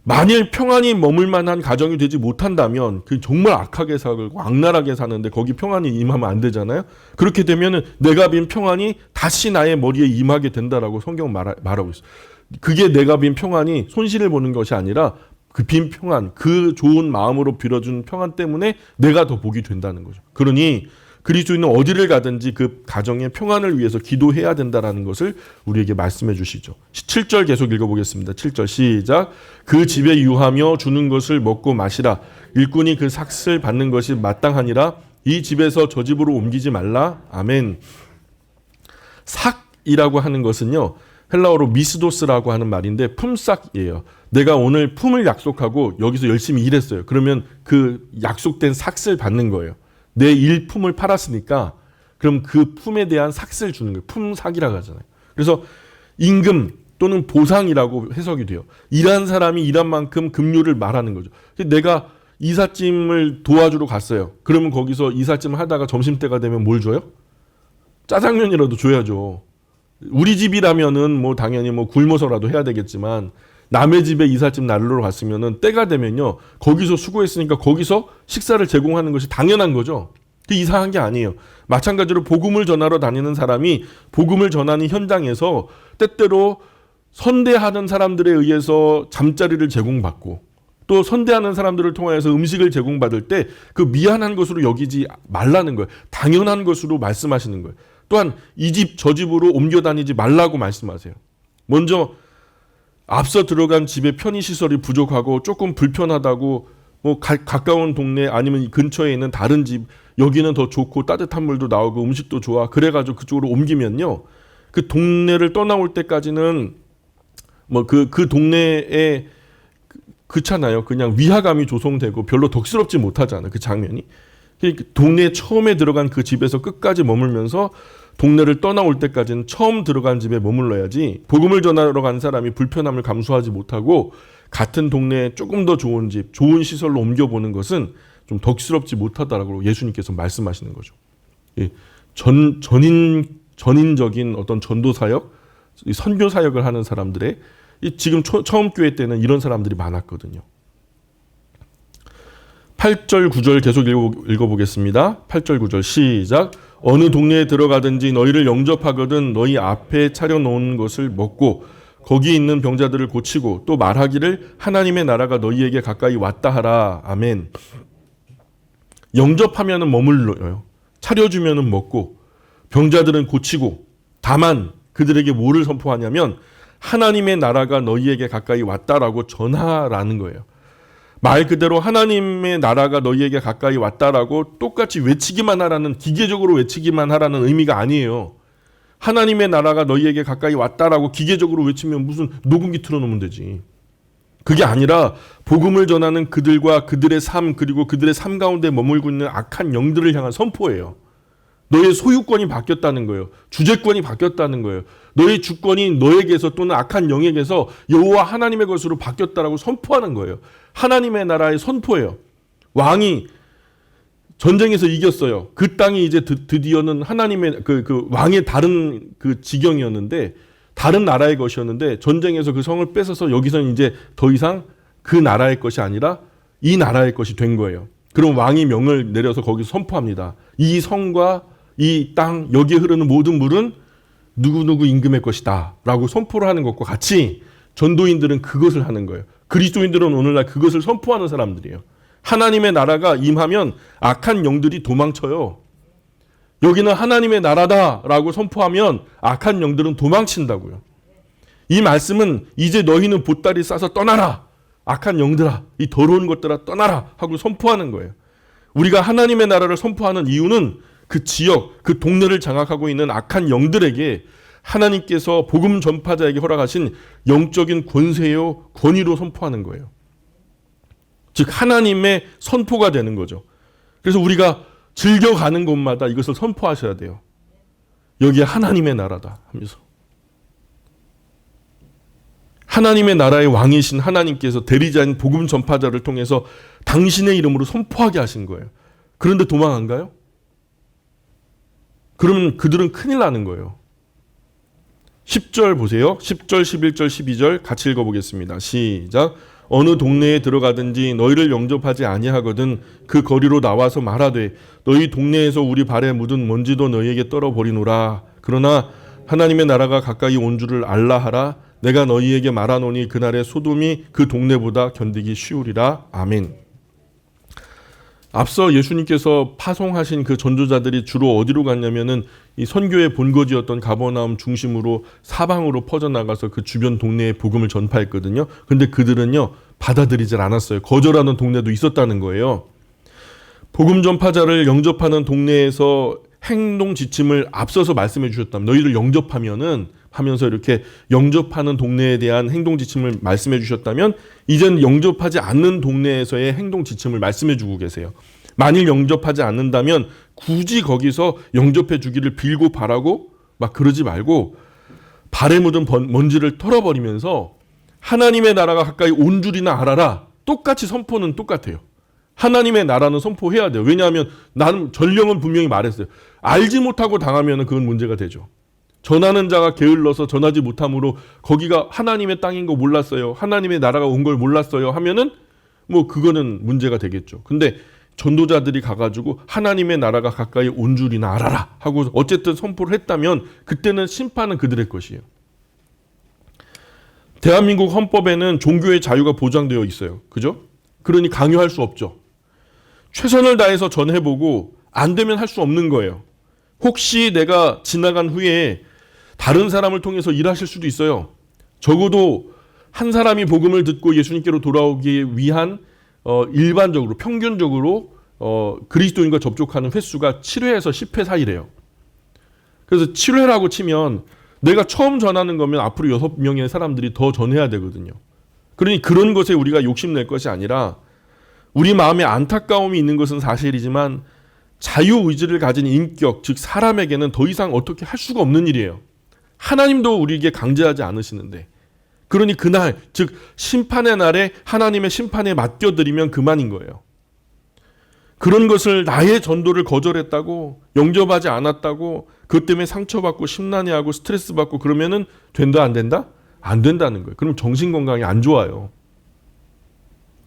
만일 평안이 머물 만한 가정이 되지 못한다면 그 정말 악하게 살고 악랄하게 사는데 거기 평안이 임하면 안 되잖아요. 그렇게 되면은 내가 빈 평안이 다시 나의 머리에 임하게 된다라고 성경은 말하고 있어요. 그게 내가 빈 평안이 손실을 보는 것이 아니라 그 빈 평안, 그 좋은 마음으로 빌어준 평안 때문에 내가 더 복이 된다는 거죠. 그러니 그리스도인은 어디를 가든지 그 가정의 평안을 위해서 기도해야 된다는 것을 우리에게 말씀해 주시죠. 7절 계속 읽어보겠습니다. 7절 시작. 그 집에 유하며 주는 것을 먹고 마시라. 일꾼이 그 삭을 받는 것이 마땅하니라. 이 집에서 저 집으로 옮기지 말라. 아멘. 삭이라고 하는 것은요, 헬라어로 미스도스라고 하는 말인데 품삯이에요. 내가 오늘 품을 약속하고 여기서 열심히 일했어요. 그러면 그 약속된 삭을 받는 거예요. 내 일품을 팔았으니까 그럼 그 품에 대한 삭을 주는 거예요. 품삭이라고 하잖아요. 그래서 임금 또는 보상이라고 해석이 돼요. 일한 사람이 일한 만큼 급료를 말하는 거죠. 내가 이삿짐을 도와주러 갔어요. 그러면 거기서 이삿짐 하다가 점심때가 되면 뭘 줘요? 짜장면이라도 줘야죠. 우리 집이라면은 뭐 당연히 뭐 굶어서라도 해야 되겠지만 남의 집에 이삿짐 나르러 갔으면은 때가 되면요, 거기서 수고했으니까 거기서 식사를 제공하는 것이 당연한 거죠. 이상한 게 아니에요. 마찬가지로 복음을 전하러 다니는 사람이 복음을 전하는 현장에서 때때로 선대하는 사람들에 의해서 잠자리를 제공받고 또 선대하는 사람들을 통하여서 음식을 제공받을 때 그 미안한 것으로 여기지 말라는 거예요. 당연한 것으로 말씀하시는 거예요. 또한 이 집 저 집으로 옮겨 다니지 말라고 말씀하세요. 먼저 앞서 들어간 집의 편의시설이 부족하고 조금 불편하다고 뭐 가까운 동네 아니면 근처에 있는 다른 집, 여기는 더 좋고 따뜻한 물도 나오고 음식도 좋아, 그래가지고 그쪽으로 옮기면요, 그 동네를 떠나올 때까지는 뭐 그 동네에 그렇잖아요. 그냥 위화감이 조성되고 별로 덕스럽지 못하잖아요. 그 장면이. 동네에 처음에 들어간 그 집에서 끝까지 머물면서 동네를 떠나올 때까지는 처음 들어간 집에 머물러야지, 복음을 전하러 간 사람이 불편함을 감수하지 못하고 같은 동네에 조금 더 좋은 집, 좋은 시설로 옮겨보는 것은 좀 덕스럽지 못하다라고 예수님께서 말씀하시는 거죠. 전인적인 어떤 전도 사역, 선교 사역을 하는 사람들의 지금 처음 교회 때는 이런 사람들이 많았거든요. 8절 9절 계속 읽어보겠습니다. 8절 9절 시작. 어느 동네에 들어가든지 너희를 영접하거든 너희 앞에 차려놓은 것을 먹고 거기 있는 병자들을 고치고 또 말하기를 하나님의 나라가 너희에게 가까이 왔다 하라. 아멘. 영접하면은 머물러요. 차려주면은 먹고 병자들은 고치고, 다만 그들에게 뭐를 선포하냐면 하나님의 나라가 너희에게 가까이 왔다라고 전하라는 거예요. 말 그대로 하나님의 나라가 너희에게 가까이 왔다라고 똑같이 외치기만 하라는, 기계적으로 외치기만 하라는 의미가 아니에요. 하나님의 나라가 너희에게 가까이 왔다라고 기계적으로 외치면 무슨 녹음기 틀어놓으면 되지. 그게 아니라 복음을 전하는 그들과 그들의 삶, 그리고 그들의 삶 가운데 머물고 있는 악한 영들을 향한 선포예요. 너의 소유권이 바뀌었다는 거예요. 주재권이 바뀌었다는 거예요. 너의 주권이 너에게서 또는 악한 영에게서 여호와 하나님의 것으로 바뀌었다라고 선포하는 거예요. 하나님의 나라의 선포예요. 왕이 전쟁에서 이겼어요. 그 땅이 이제 드디어는 하나님의 그 왕의 다른 그 지경이었는데, 다른 나라의 것이었는데 전쟁에서 그 성을 뺏어서 여기서는 이제 더 이상 그 나라의 것이 아니라 이 나라의 것이 된 거예요. 그럼 왕이 명을 내려서 거기서 선포합니다. 이 성과 이 땅, 여기에 흐르는 모든 물은 누구누구 임금의 것이다 라고 선포를 하는 것과 같이 전도인들은 그것을 하는 거예요. 그리스도인들은 오늘날 그것을 선포하는 사람들이에요. 하나님의 나라가 임하면 악한 영들이 도망쳐요. 여기는 하나님의 나라다라고 선포하면 악한 영들은 도망친다고요. 이 말씀은 이제 너희는 보따리 싸서 떠나라. 악한 영들아, 이 더러운 것들아 떠나라 하고 선포하는 거예요. 우리가 하나님의 나라를 선포하는 이유는 그 지역, 그 동네를 장악하고 있는 악한 영들에게 하나님께서 복음 전파자에게 허락하신 영적인 권세요, 권위로 선포하는 거예요. 즉 하나님의 선포가 되는 거죠. 그래서 우리가 즐겨가는 곳마다 이것을 선포하셔야 돼요. 여기에 하나님의 나라다 하면서. 하나님의 나라의 왕이신 하나님께서 대리자인 복음 전파자를 통해서 당신의 이름으로 선포하게 하신 거예요. 그런데 도망 안 가요? 그러면 그들은 큰일 나는 거예요. 10절 보세요. 10절, 11절, 12절 같이 읽어보겠습니다. 시작. 어느 동네에 들어가든지 너희를 영접하지 아니하거든 그 거리로 나와서 말하되 너희 동네에서 우리 발에 묻은 먼지도 너희에게 떨어버리노라. 그러나 하나님의 나라가 가까이 온 줄을 알라 하라. 내가 너희에게 말하노니 그날의 소돔이 그 동네보다 견디기 쉬우리라. 아멘. 앞서 예수님께서 파송하신 그 전도자들이 주로 어디로 갔냐면은 이 선교의 본거지였던 가버나움 중심으로 사방으로 퍼져나가서 그 주변 동네에 복음을 전파했거든요. 근데 그들은요 받아들이질 않았어요. 거절하는 동네도 있었다는 거예요. 복음 전파자를 영접하는 동네에서 행동 지침을 앞서서 말씀해 주셨다면 너희를 영접하면은 하면서 이렇게 영접하는 동네에 대한 행동 지침을 말씀해 주셨다면 이제는 영접하지 않는 동네에서의 행동 지침을 말씀해 주고 계세요. 만일 영접하지 않는다면 굳이 거기서 영접해 주기를 빌고 바라고 막 그러지 말고 발에 묻은 먼지를 털어버리면서 하나님의 나라가 가까이 온 줄이나 알아라. 똑같이 선포는 똑같아요. 하나님의 나라는 선포해야 돼요. 왜냐하면 나는 전령은 분명히 말했어요. 알지 못하고 당하면 그건 문제가 되죠. 전하는 자가 게을러서 전하지 못함으로 거기가 하나님의 땅인 거 몰랐어요. 하나님의 나라가 온 걸 몰랐어요. 하면은 뭐 그거는 문제가 되겠죠. 근데 전도자들이 가가지고 하나님의 나라가 가까이 온 줄이나 알아라 하고 어쨌든 선포를 했다면 그때는 심판은 그들의 것이에요. 대한민국 헌법에는 종교의 자유가 보장되어 있어요. 그죠? 그러니 강요할 수 없죠. 최선을 다해서 전해보고 안 되면 할 수 없는 거예요. 혹시 내가 지나간 후에 다른 사람을 통해서 일하실 수도 있어요. 적어도 한 사람이 복음을 듣고 예수님께로 돌아오기 위한 일반적으로 평균적으로 그리스도인과 접촉하는 횟수가 7회에서 10회 사이래요. 그래서 7회라고 치면 내가 처음 전하는 거면 앞으로 6명의 사람들이 더 전해야 되거든요. 그러니 그런 것에 우리가 욕심낼 것이 아니라 우리 마음에 안타까움이 있는 것은 사실이지만 자유의지를 가진 인격, 즉 사람에게는 더 이상 어떻게 할 수가 없는 일이에요. 하나님도 우리에게 강제하지 않으시는데 그러니 그날, 즉 심판의 날에 하나님의 심판에 맡겨드리면 그만인 거예요. 그런 것을 나의 전도를 거절했다고 영접하지 않았다고 그것 때문에 상처받고 심란해하고 스트레스 받고 그러면은 된다 안 된다? 안 된다는 거예요. 그럼 정신건강이 안 좋아요.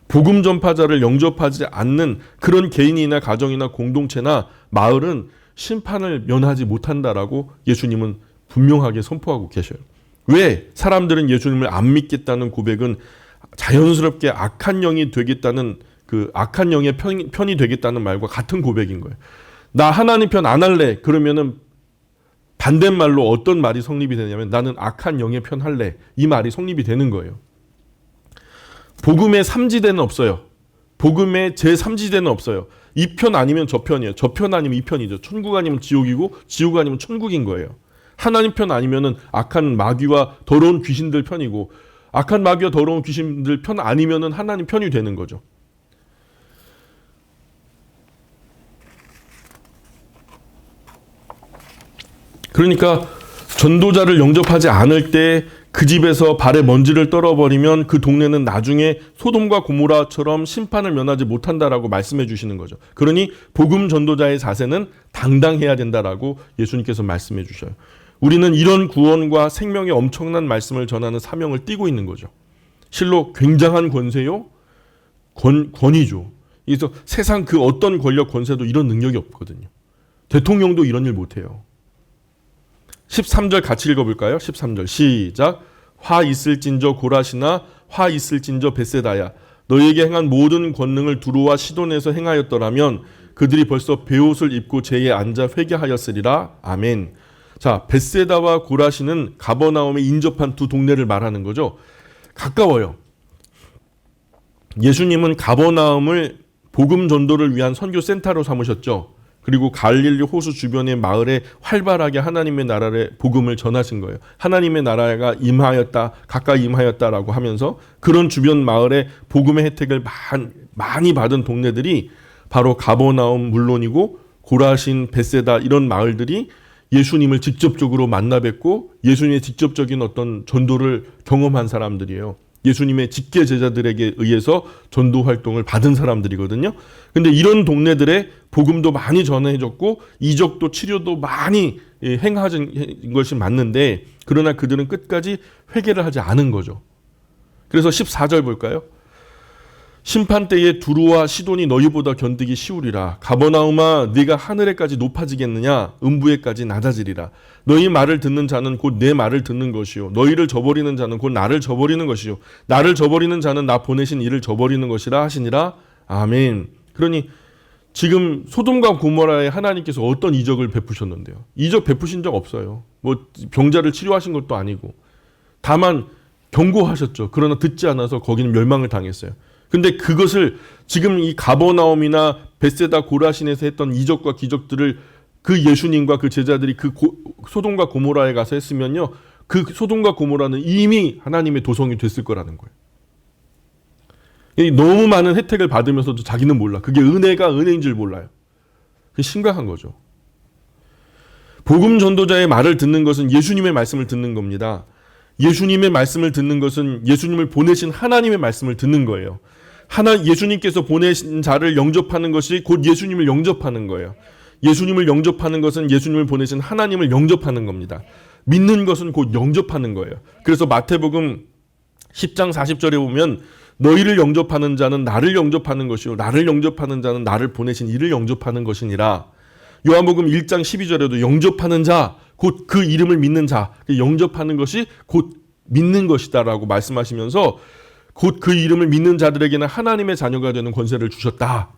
복음 전파자를 영접하지 않는 그런 개인이나 가정이나 공동체나 마을은 심판을 면하지 못한다라고 예수님은 분명하게 선포하고 계셔요. 왜? 사람들은 예수님을 안 믿겠다는 고백은 자연스럽게 악한 영이 되겠다는 그 악한 영의 편이 되겠다는 말과 같은 고백인 거예요. 나 하나님 편 안 할래. 그러면은 반대말로 어떤 말이 성립이 되냐면 나는 악한 영의 편 할래. 이 말이 성립이 되는 거예요. 복음의 삼지대는 없어요. 복음의 제3지대는 없어요. 이 편 아니면 저 편이에요. 저 편 아니면 이 편이죠. 천국 아니면 지옥이고 지옥 아니면 천국인 거예요. 하나님 편 아니면은 악한 마귀와 더러운 귀신들 편이고 악한 마귀와 더러운 귀신들 편 아니면은 하나님 편이 되는 거죠. 그러니까 전도자를 영접하지 않을 때 그 집에서 발에 먼지를 떨어버리면 그 동네는 나중에 소돔과 고모라처럼 심판을 면하지 못한다라고 말씀해 주시는 거죠. 그러니 복음 전도자의 자세는 당당해야 된다라고 예수님께서 말씀해 주셔요. 우리는 이런 구원과 생명의 엄청난 말씀을 전하는 사명을 띠고 있는 거죠. 실로 굉장한 권세요, 권위죠. 그래서 세상 그 어떤 권력 권세도 이런 능력이 없거든요. 대통령도 이런 일 못해요. 13절 같이 읽어볼까요? 13절 시작. 화 있을진저 고라시나 화 있을진저 벳세다야 너희에게 행한 모든 권능을 두로와 시돈에서 행하였더라면 그들이 벌써 베옷을 입고 제에 앉아 회개하였으리라. 아멘. 자, 벳세다와 고라시는 가버나움에 인접한 두 동네를 말하는 거죠. 가까워요. 예수님은 가버나움을 복음 전도를 위한 선교 센터로 삼으셨죠. 그리고 갈릴리 호수 주변의 마을에 활발하게 하나님의 나라의 복음을 전하신 거예요. 하나님의 나라가 임하였다, 가까이 임하였다라고 하면서 그런 주변 마을에 복음의 혜택을 많이 받은 동네들이 바로 가버나움 물론이고 고라신, 벳세다 이런 마을들이 예수님을 직접적으로 만나 뵙고 예수님의 직접적인 어떤 전도를 경험한 사람들이에요. 예수님의 직계 제자들에게 의해서 전도 활동을 받은 사람들이거든요. 근데 이런 동네들에 복음도 많이 전해졌고 이적도 치료도 많이 행하신 것이 맞는데 그러나 그들은 끝까지 회개를 하지 않은 거죠. 그래서 14절 볼까요? 심판 때에 두루와 시돈이 너희보다 견디기 쉬우리라. 가버나움아 네가 하늘에까지 높아지겠느냐? 음부에까지 낮아지리라. 너희 말을 듣는 자는 곧 내 말을 듣는 것이요 너희를 저버리는 자는 곧 나를 저버리는 것이요 나를 저버리는 자는 나 보내신 이를 저버리는 것이라 하시니라. 아멘. 그러니 지금 소돔과 고모라에 하나님께서 어떤 이적을 베푸셨는데요? 이적 베푸신 적 없어요. 뭐 병자를 치료하신 것도 아니고 다만 경고하셨죠. 그러나 듣지 않아서 거기는 멸망을 당했어요. 근데 그것을 지금 이 가버나움이나 벳세다 고라신에서 했던 이적과 기적들을 그 예수님과 그 제자들이 그 소돔과 고모라에 가서 했으면요, 그 소돔과 고모라는 이미 하나님의 도성이 됐을 거라는 거예요. 너무 많은 혜택을 받으면서도 자기는 몰라. 그게 은혜가 은혜인 줄 몰라요. 그게 심각한 거죠. 복음 전도자의 말을 듣는 것은 예수님의 말씀을 듣는 겁니다. 예수님의 말씀을 듣는 것은 예수님을 보내신 하나님의 말씀을 듣는 거예요. 예수님께서 보내신 자를 영접하는 것이 곧 예수님을 영접하는 거예요. 예수님을 영접하는 것은 예수님을 보내신 하나님을 영접하는 겁니다. 믿는 것은 곧 영접하는 거예요. 그래서 마태복음 10장 40절에 보면 너희를 영접하는 자는 나를 영접하는 것이요 나를 영접하는 자는 나를 보내신 이를 영접하는 것이니라. 요한복음 1장 12절에도 영접하는 자, 곧 그 이름을 믿는 자, 영접하는 것이 곧 믿는 것이다라고 말씀하시면서 곧 그 이름을 믿는 자들에게는 하나님의 자녀가 되는 권세를 주셨다.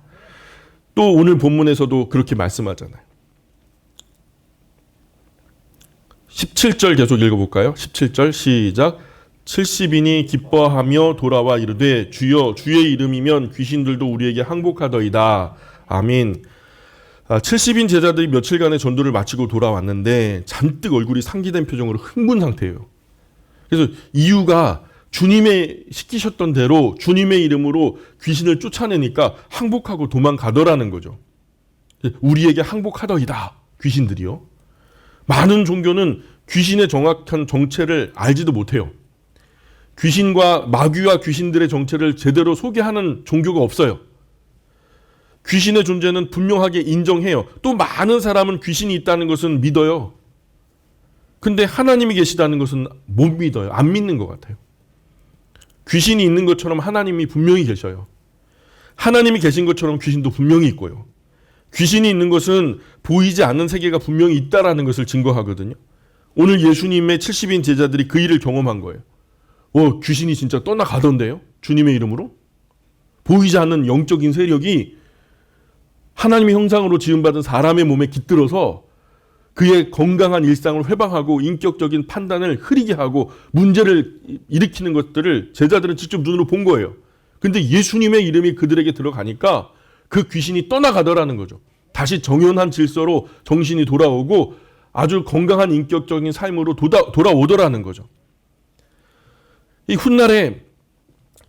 또 오늘 본문에서도 그렇게 말씀하잖아요. 17절 계속 읽어볼까요? 17절 시작. 70인이 기뻐하며 돌아와 이르되 주여 주의 이름이면 귀신들도 우리에게 항복하더이다. 아멘. 70인 제자들이 며칠간의 전도를 마치고 돌아왔는데 잔뜩 얼굴이 상기된 표정으로 흥분 상태예요. 그래서 이유가 주님의 시키셨던 대로 주님의 이름으로 귀신을 쫓아내니까 항복하고 도망가더라는 거죠. 우리에게 항복하더이다. 귀신들이요. 많은 종교는 귀신의 정확한 정체를 알지도 못해요. 귀신과 마귀와 귀신들의 정체를 제대로 소개하는 종교가 없어요. 귀신의 존재는 분명하게 인정해요. 또 많은 사람은 귀신이 있다는 것은 믿어요. 근데 하나님이 계시다는 것은 못 믿어요. 안 믿는 것 같아요. 귀신이 있는 것처럼 하나님이 분명히 계셔요. 하나님이 계신 것처럼 귀신도 분명히 있고요. 귀신이 있는 것은 보이지 않는 세계가 분명히 있다라는 것을 증거하거든요. 오늘 예수님의 70인 제자들이 그 일을 경험한 거예요. 귀신이 진짜 떠나가던데요? 주님의 이름으로? 보이지 않는 영적인 세력이 하나님의 형상으로 지음받은 사람의 몸에 깃들어서 그의 건강한 일상을 회방하고 인격적인 판단을 흐리게 하고 문제를 일으키는 것들을 제자들은 직접 눈으로 본 거예요. 근데 예수님의 이름이 그들에게 들어가니까 그 귀신이 떠나가더라는 거죠. 다시 정연한 질서로 정신이 돌아오고 아주 건강한 인격적인 삶으로 돌아오더라는 거죠. 이 훗날에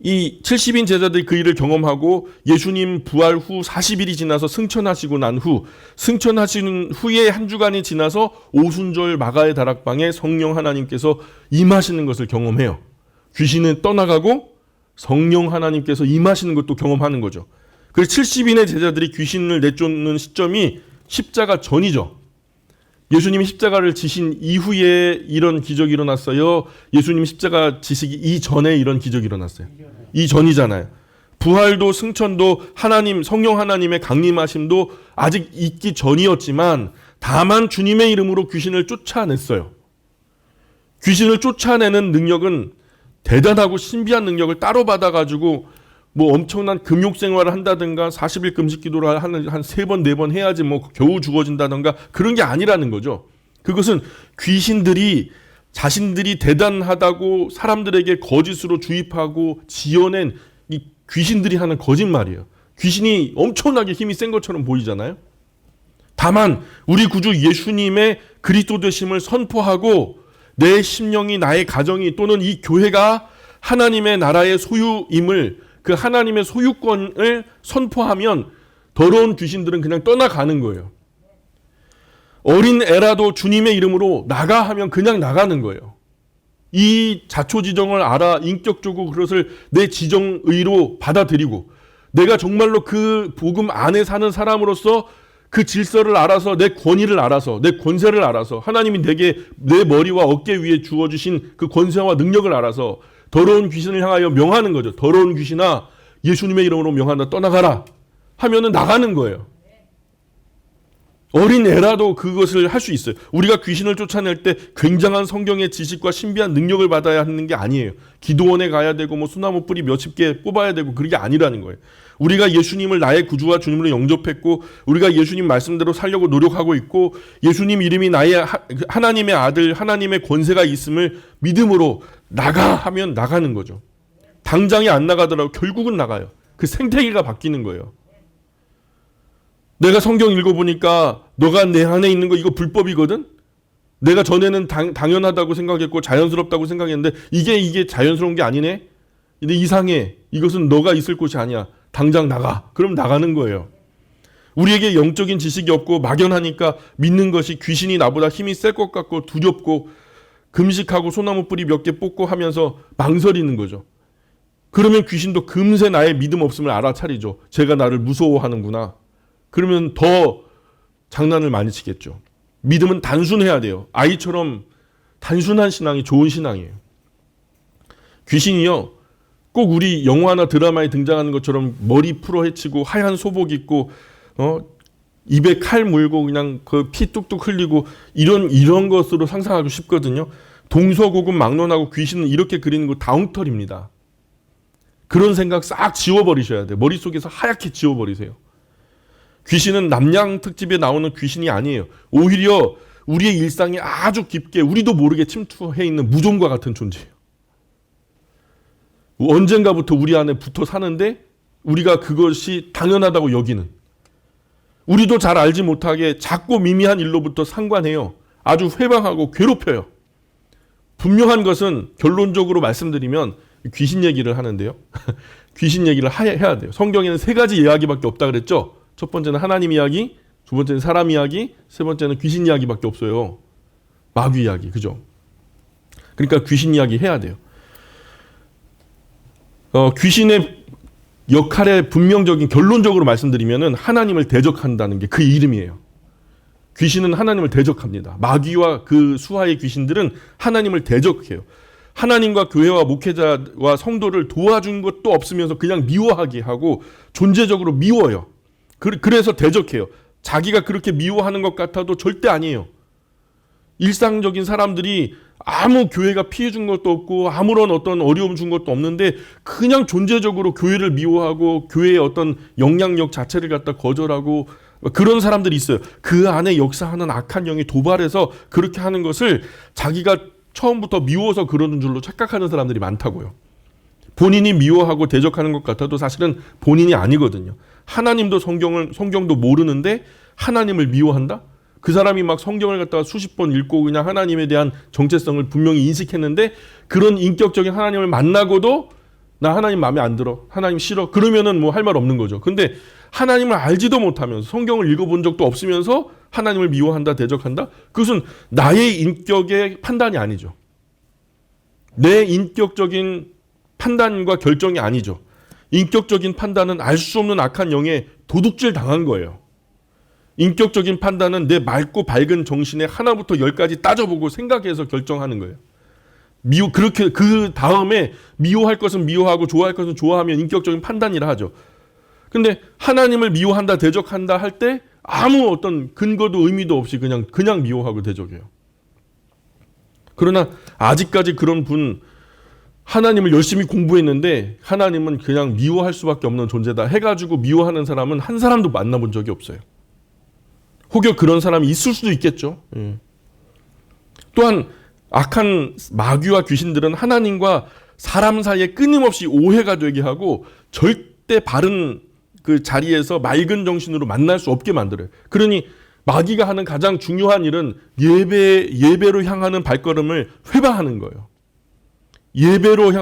이 70인 제자들이 그 일을 경험하고 예수님 부활 후 40일이 지나서 승천하시고 난 후 승천하신 후에 한 주간이 지나서 오순절 마가의 다락방에 성령 하나님께서 임하시는 것을 경험해요. 귀신은 떠나가고 성령 하나님께서 임하시는 것도 경험하는 거죠. 그래서 70인의 제자들이 귀신을 내쫓는 시점이 십자가 전이죠. 예수님이 십자가를 지신 이후에 이런 기적이 일어났어요. 예수님이 십자가 지시기 이전에 이런 기적이 일어났어요. 이전이잖아요. 부활도 승천도 하나님, 성령 하나님의 강림하심도 아직 있기 전이었지만 다만 주님의 이름으로 귀신을 쫓아냈어요. 귀신을 쫓아내는 능력은 대단하고 신비한 능력을 따로 받아가지고 뭐 엄청난 금욕 생활을 한다든가 40일 금식 기도를 한 3번, 4번 해야지 뭐 겨우 죽어진다든가 그런 게 아니라는 거죠. 그것은 귀신들이 자신들이 대단하다고 사람들에게 거짓으로 주입하고 지어낸 이 귀신들이 하는 거짓말이에요. 귀신이 엄청나게 힘이 센 것처럼 보이잖아요. 다만 우리 구주 예수님의 그리스도 되심을 선포하고 내 심령이, 나의 가정이 또는 이 교회가 하나님의 나라의 소유임을, 그 하나님의 소유권을 선포하면 더러운 귀신들은 그냥 떠나가는 거예요. 어린 애라도 주님의 이름으로 나가 하면 그냥 나가는 거예요. 이 자초지정을 알아 인격적으로 그것을 내 지정의로 받아들이고 내가 정말로 그 복음 안에 사는 사람으로서 그 질서를 알아서, 내 권위를 알아서, 내 권세를 알아서, 하나님이 내게 내 머리와 어깨 위에 주어주신 그 권세와 능력을 알아서 더러운 귀신을 향하여 명하는 거죠. 더러운 귀신아, 예수님의 이름으로 명한다, 떠나가라 하면은 나가는 거예요. 어린 애라도 그것을 할 수 있어요. 우리가 귀신을 쫓아낼 때 굉장한 성경의 지식과 신비한 능력을 받아야 하는 게 아니에요. 기도원에 가야 되고 뭐 소나무 뿌리 몇십 개 뽑아야 되고 그게 아니라는 거예요. 우리가 예수님을 나의 구주와 주님으로 영접했고 우리가 예수님 말씀대로 살려고 노력하고 있고 예수님 이름이 나의 하나님의 아들, 하나님의 권세가 있음을 믿음으로 나가 하면 나가는 거죠. 당장이 안 나가더라도 결국은 나가요. 그 생태계가 바뀌는 거예요. 내가 성경 읽어보니까 너가 내 안에 있는 거 이거 불법이거든? 내가 전에는 당연하다고 생각했고 자연스럽다고 생각했는데 이게 자연스러운 게 아니네? 근데 이상해. 이것은 너가 있을 곳이 아니야. 당장 나가. 그럼 나가는 거예요. 우리에게 영적인 지식이 없고 막연하니까 믿는 것이 귀신이 나보다 힘이 셀 것 같고 두렵고 금식하고 소나무 뿌리 몇 개 뽑고 하면서 망설이는 거죠. 그러면 귀신도 금세 나의 믿음 없음을 알아차리죠. 제가 나를 무서워하는구나. 그러면 더 장난을 많이 치겠죠. 믿음은 단순해야 돼요. 아이처럼 단순한 신앙이 좋은 신앙이에요. 귀신이요, 꼭 우리 영화나 드라마에 등장하는 것처럼 머리 풀어 헤치고 하얀 소복 입고 입에 칼 물고 그냥 그 피 뚝뚝 흘리고 이런 것으로 상상하고 싶거든요. 동서고금 막론하고 귀신은 이렇게 그리는 거 다 엉터리입니다. 그런 생각 싹 지워버리셔야 돼요. 머릿속에서 하얗게 지워버리세요. 귀신은 남양 특집에 나오는 귀신이 아니에요. 오히려 우리의 일상에 아주 깊게 우리도 모르게 침투해 있는 무좀과 같은 존재예요. 언젠가부터 우리 안에 붙어 사는데 우리가 그것이 당연하다고 여기는, 우리도 잘 알지 못하게 작고 미미한 일로부터 상관해요. 아주 회방하고 괴롭혀요. 분명한 것은 결론적으로 말씀드리면 귀신 얘기를 하는데요. 귀신 얘기를 해야 돼요. 성경에는 세 가지 이야기밖에 없다 그랬죠. 첫 번째는 하나님 이야기, 두 번째는 사람 이야기, 세 번째는 귀신 이야기밖에 없어요. 마귀 이야기, 그죠? 그러니까 귀신 이야기 해야 돼요. 귀신의 역할의 분명적인 결론적으로 말씀드리면은 하나님을 대적한다는 게 그 이름이에요. 귀신은 하나님을 대적합니다. 마귀와 그 수하의 귀신들은 하나님을 대적해요. 하나님과 교회와 목회자와 성도를 도와준 것도 없으면서 그냥 미워하게 하고 존재적으로 미워요. 그래서 대적해요. 자기가 그렇게 미워하는 것 같아도 절대 아니에요. 일상적인 사람들이 아무 교회가 피해 준 것도 없고 아무런 어떤 어려움 준 것도 없는데 그냥 존재적으로 교회를 미워하고 교회의 어떤 영향력 자체를 갖다 거절하고 그런 사람들이 있어요. 그 안에 역사하는 악한 영이 도발해서 그렇게 하는 것을 자기가 처음부터 미워서 그러는 줄로 착각하는 사람들이 많다고요. 본인이 미워하고 대적하는 것 같아도 사실은 본인이 아니거든요. 하나님도 성경도 모르는데 하나님을 미워한다? 그 사람이 막 성경을 갖다가 수십 번 읽고 그냥 하나님에 대한 정체성을 분명히 인식했는데 그런 인격적인 하나님을 만나고도 나 하나님 마음에 안 들어, 하나님 싫어, 그러면은 뭐 할 말 없는 거죠. 근데 하나님을 알지도 못하면서 성경을 읽어본 적도 없으면서 하나님을 미워한다, 대적한다? 그것은 나의 인격의 판단이 아니죠. 내 인격적인 판단과 결정이 아니죠. 인격적인 판단은 알 수 없는 악한 영에 도둑질 당한 거예요. 인격적인 판단은 내 맑고 밝은 정신에 하나부터 열까지 따져보고 생각해서 결정하는 거예요. 그렇게 그 다음에 미워할 것은 미워하고 좋아할 것은 좋아하면 인격적인 판단이라 하죠. 근데 하나님을 미워한다, 대적한다 할 때 아무 어떤 근거도 의미도 없이 그냥 미워하고 대적해요. 그러나 아직까지 그런 분, 하나님을 열심히 공부했는데 하나님은 그냥 미워할 수밖에 없는 존재다 해가지고 미워하는 사람은 한 사람도 만나본 적이 없어요. 혹여 그런 사람이 있을 수도 있겠죠. 또한 악한 마귀와 귀신들은 하나님과 사람 사이에 끊임없이 오해가 되게 하고 절대 바른 그 자리에서 맑은 정신으로 만날 수 없게 만들어요. 그러니 마귀가 하는 가장 중요한 일은 예배로 향하는 발걸음을 회방하는 거예요.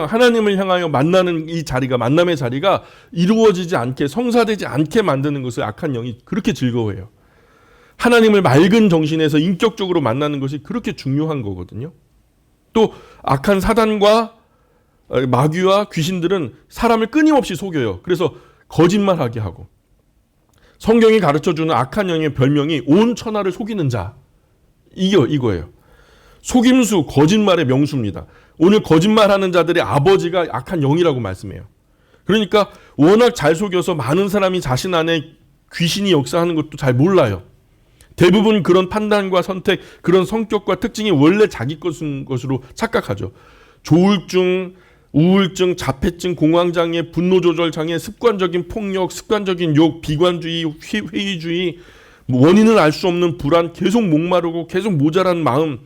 하나님을 향하여 만나는 이 자리가, 만남의 자리가 이루어지지 않게, 성사되지 않게 만드는 것을 악한 영이 그렇게 즐거워해요. 하나님을 맑은 정신에서 인격적으로 만나는 것이 그렇게 중요한 거거든요. 또 악한 사단과 마귀와 귀신들은 사람을 끊임없이 속여요. 그래서 거짓말하게 하고, 성경이 가르쳐주는 악한 영의 별명이 온 천하를 속이는 자, 이거예요. 속임수, 거짓말의 명수입니다. 오늘 거짓말하는 자들의 아버지가 악한 영이라고 말씀해요. 그러니까 워낙 잘 속여서 많은 사람이 자신 안에 귀신이 역사하는 것도 잘 몰라요. 대부분 그런 판단과 선택, 그런 성격과 특징이 원래 자기 것으로 착각하죠. 조울증, 우울증, 자폐증, 공황장애, 분노조절장애, 습관적인 폭력, 습관적인 욕, 비관주의, 회의주의, 원인을 알 수 없는 불안, 계속 목마르고 계속 모자란 마음,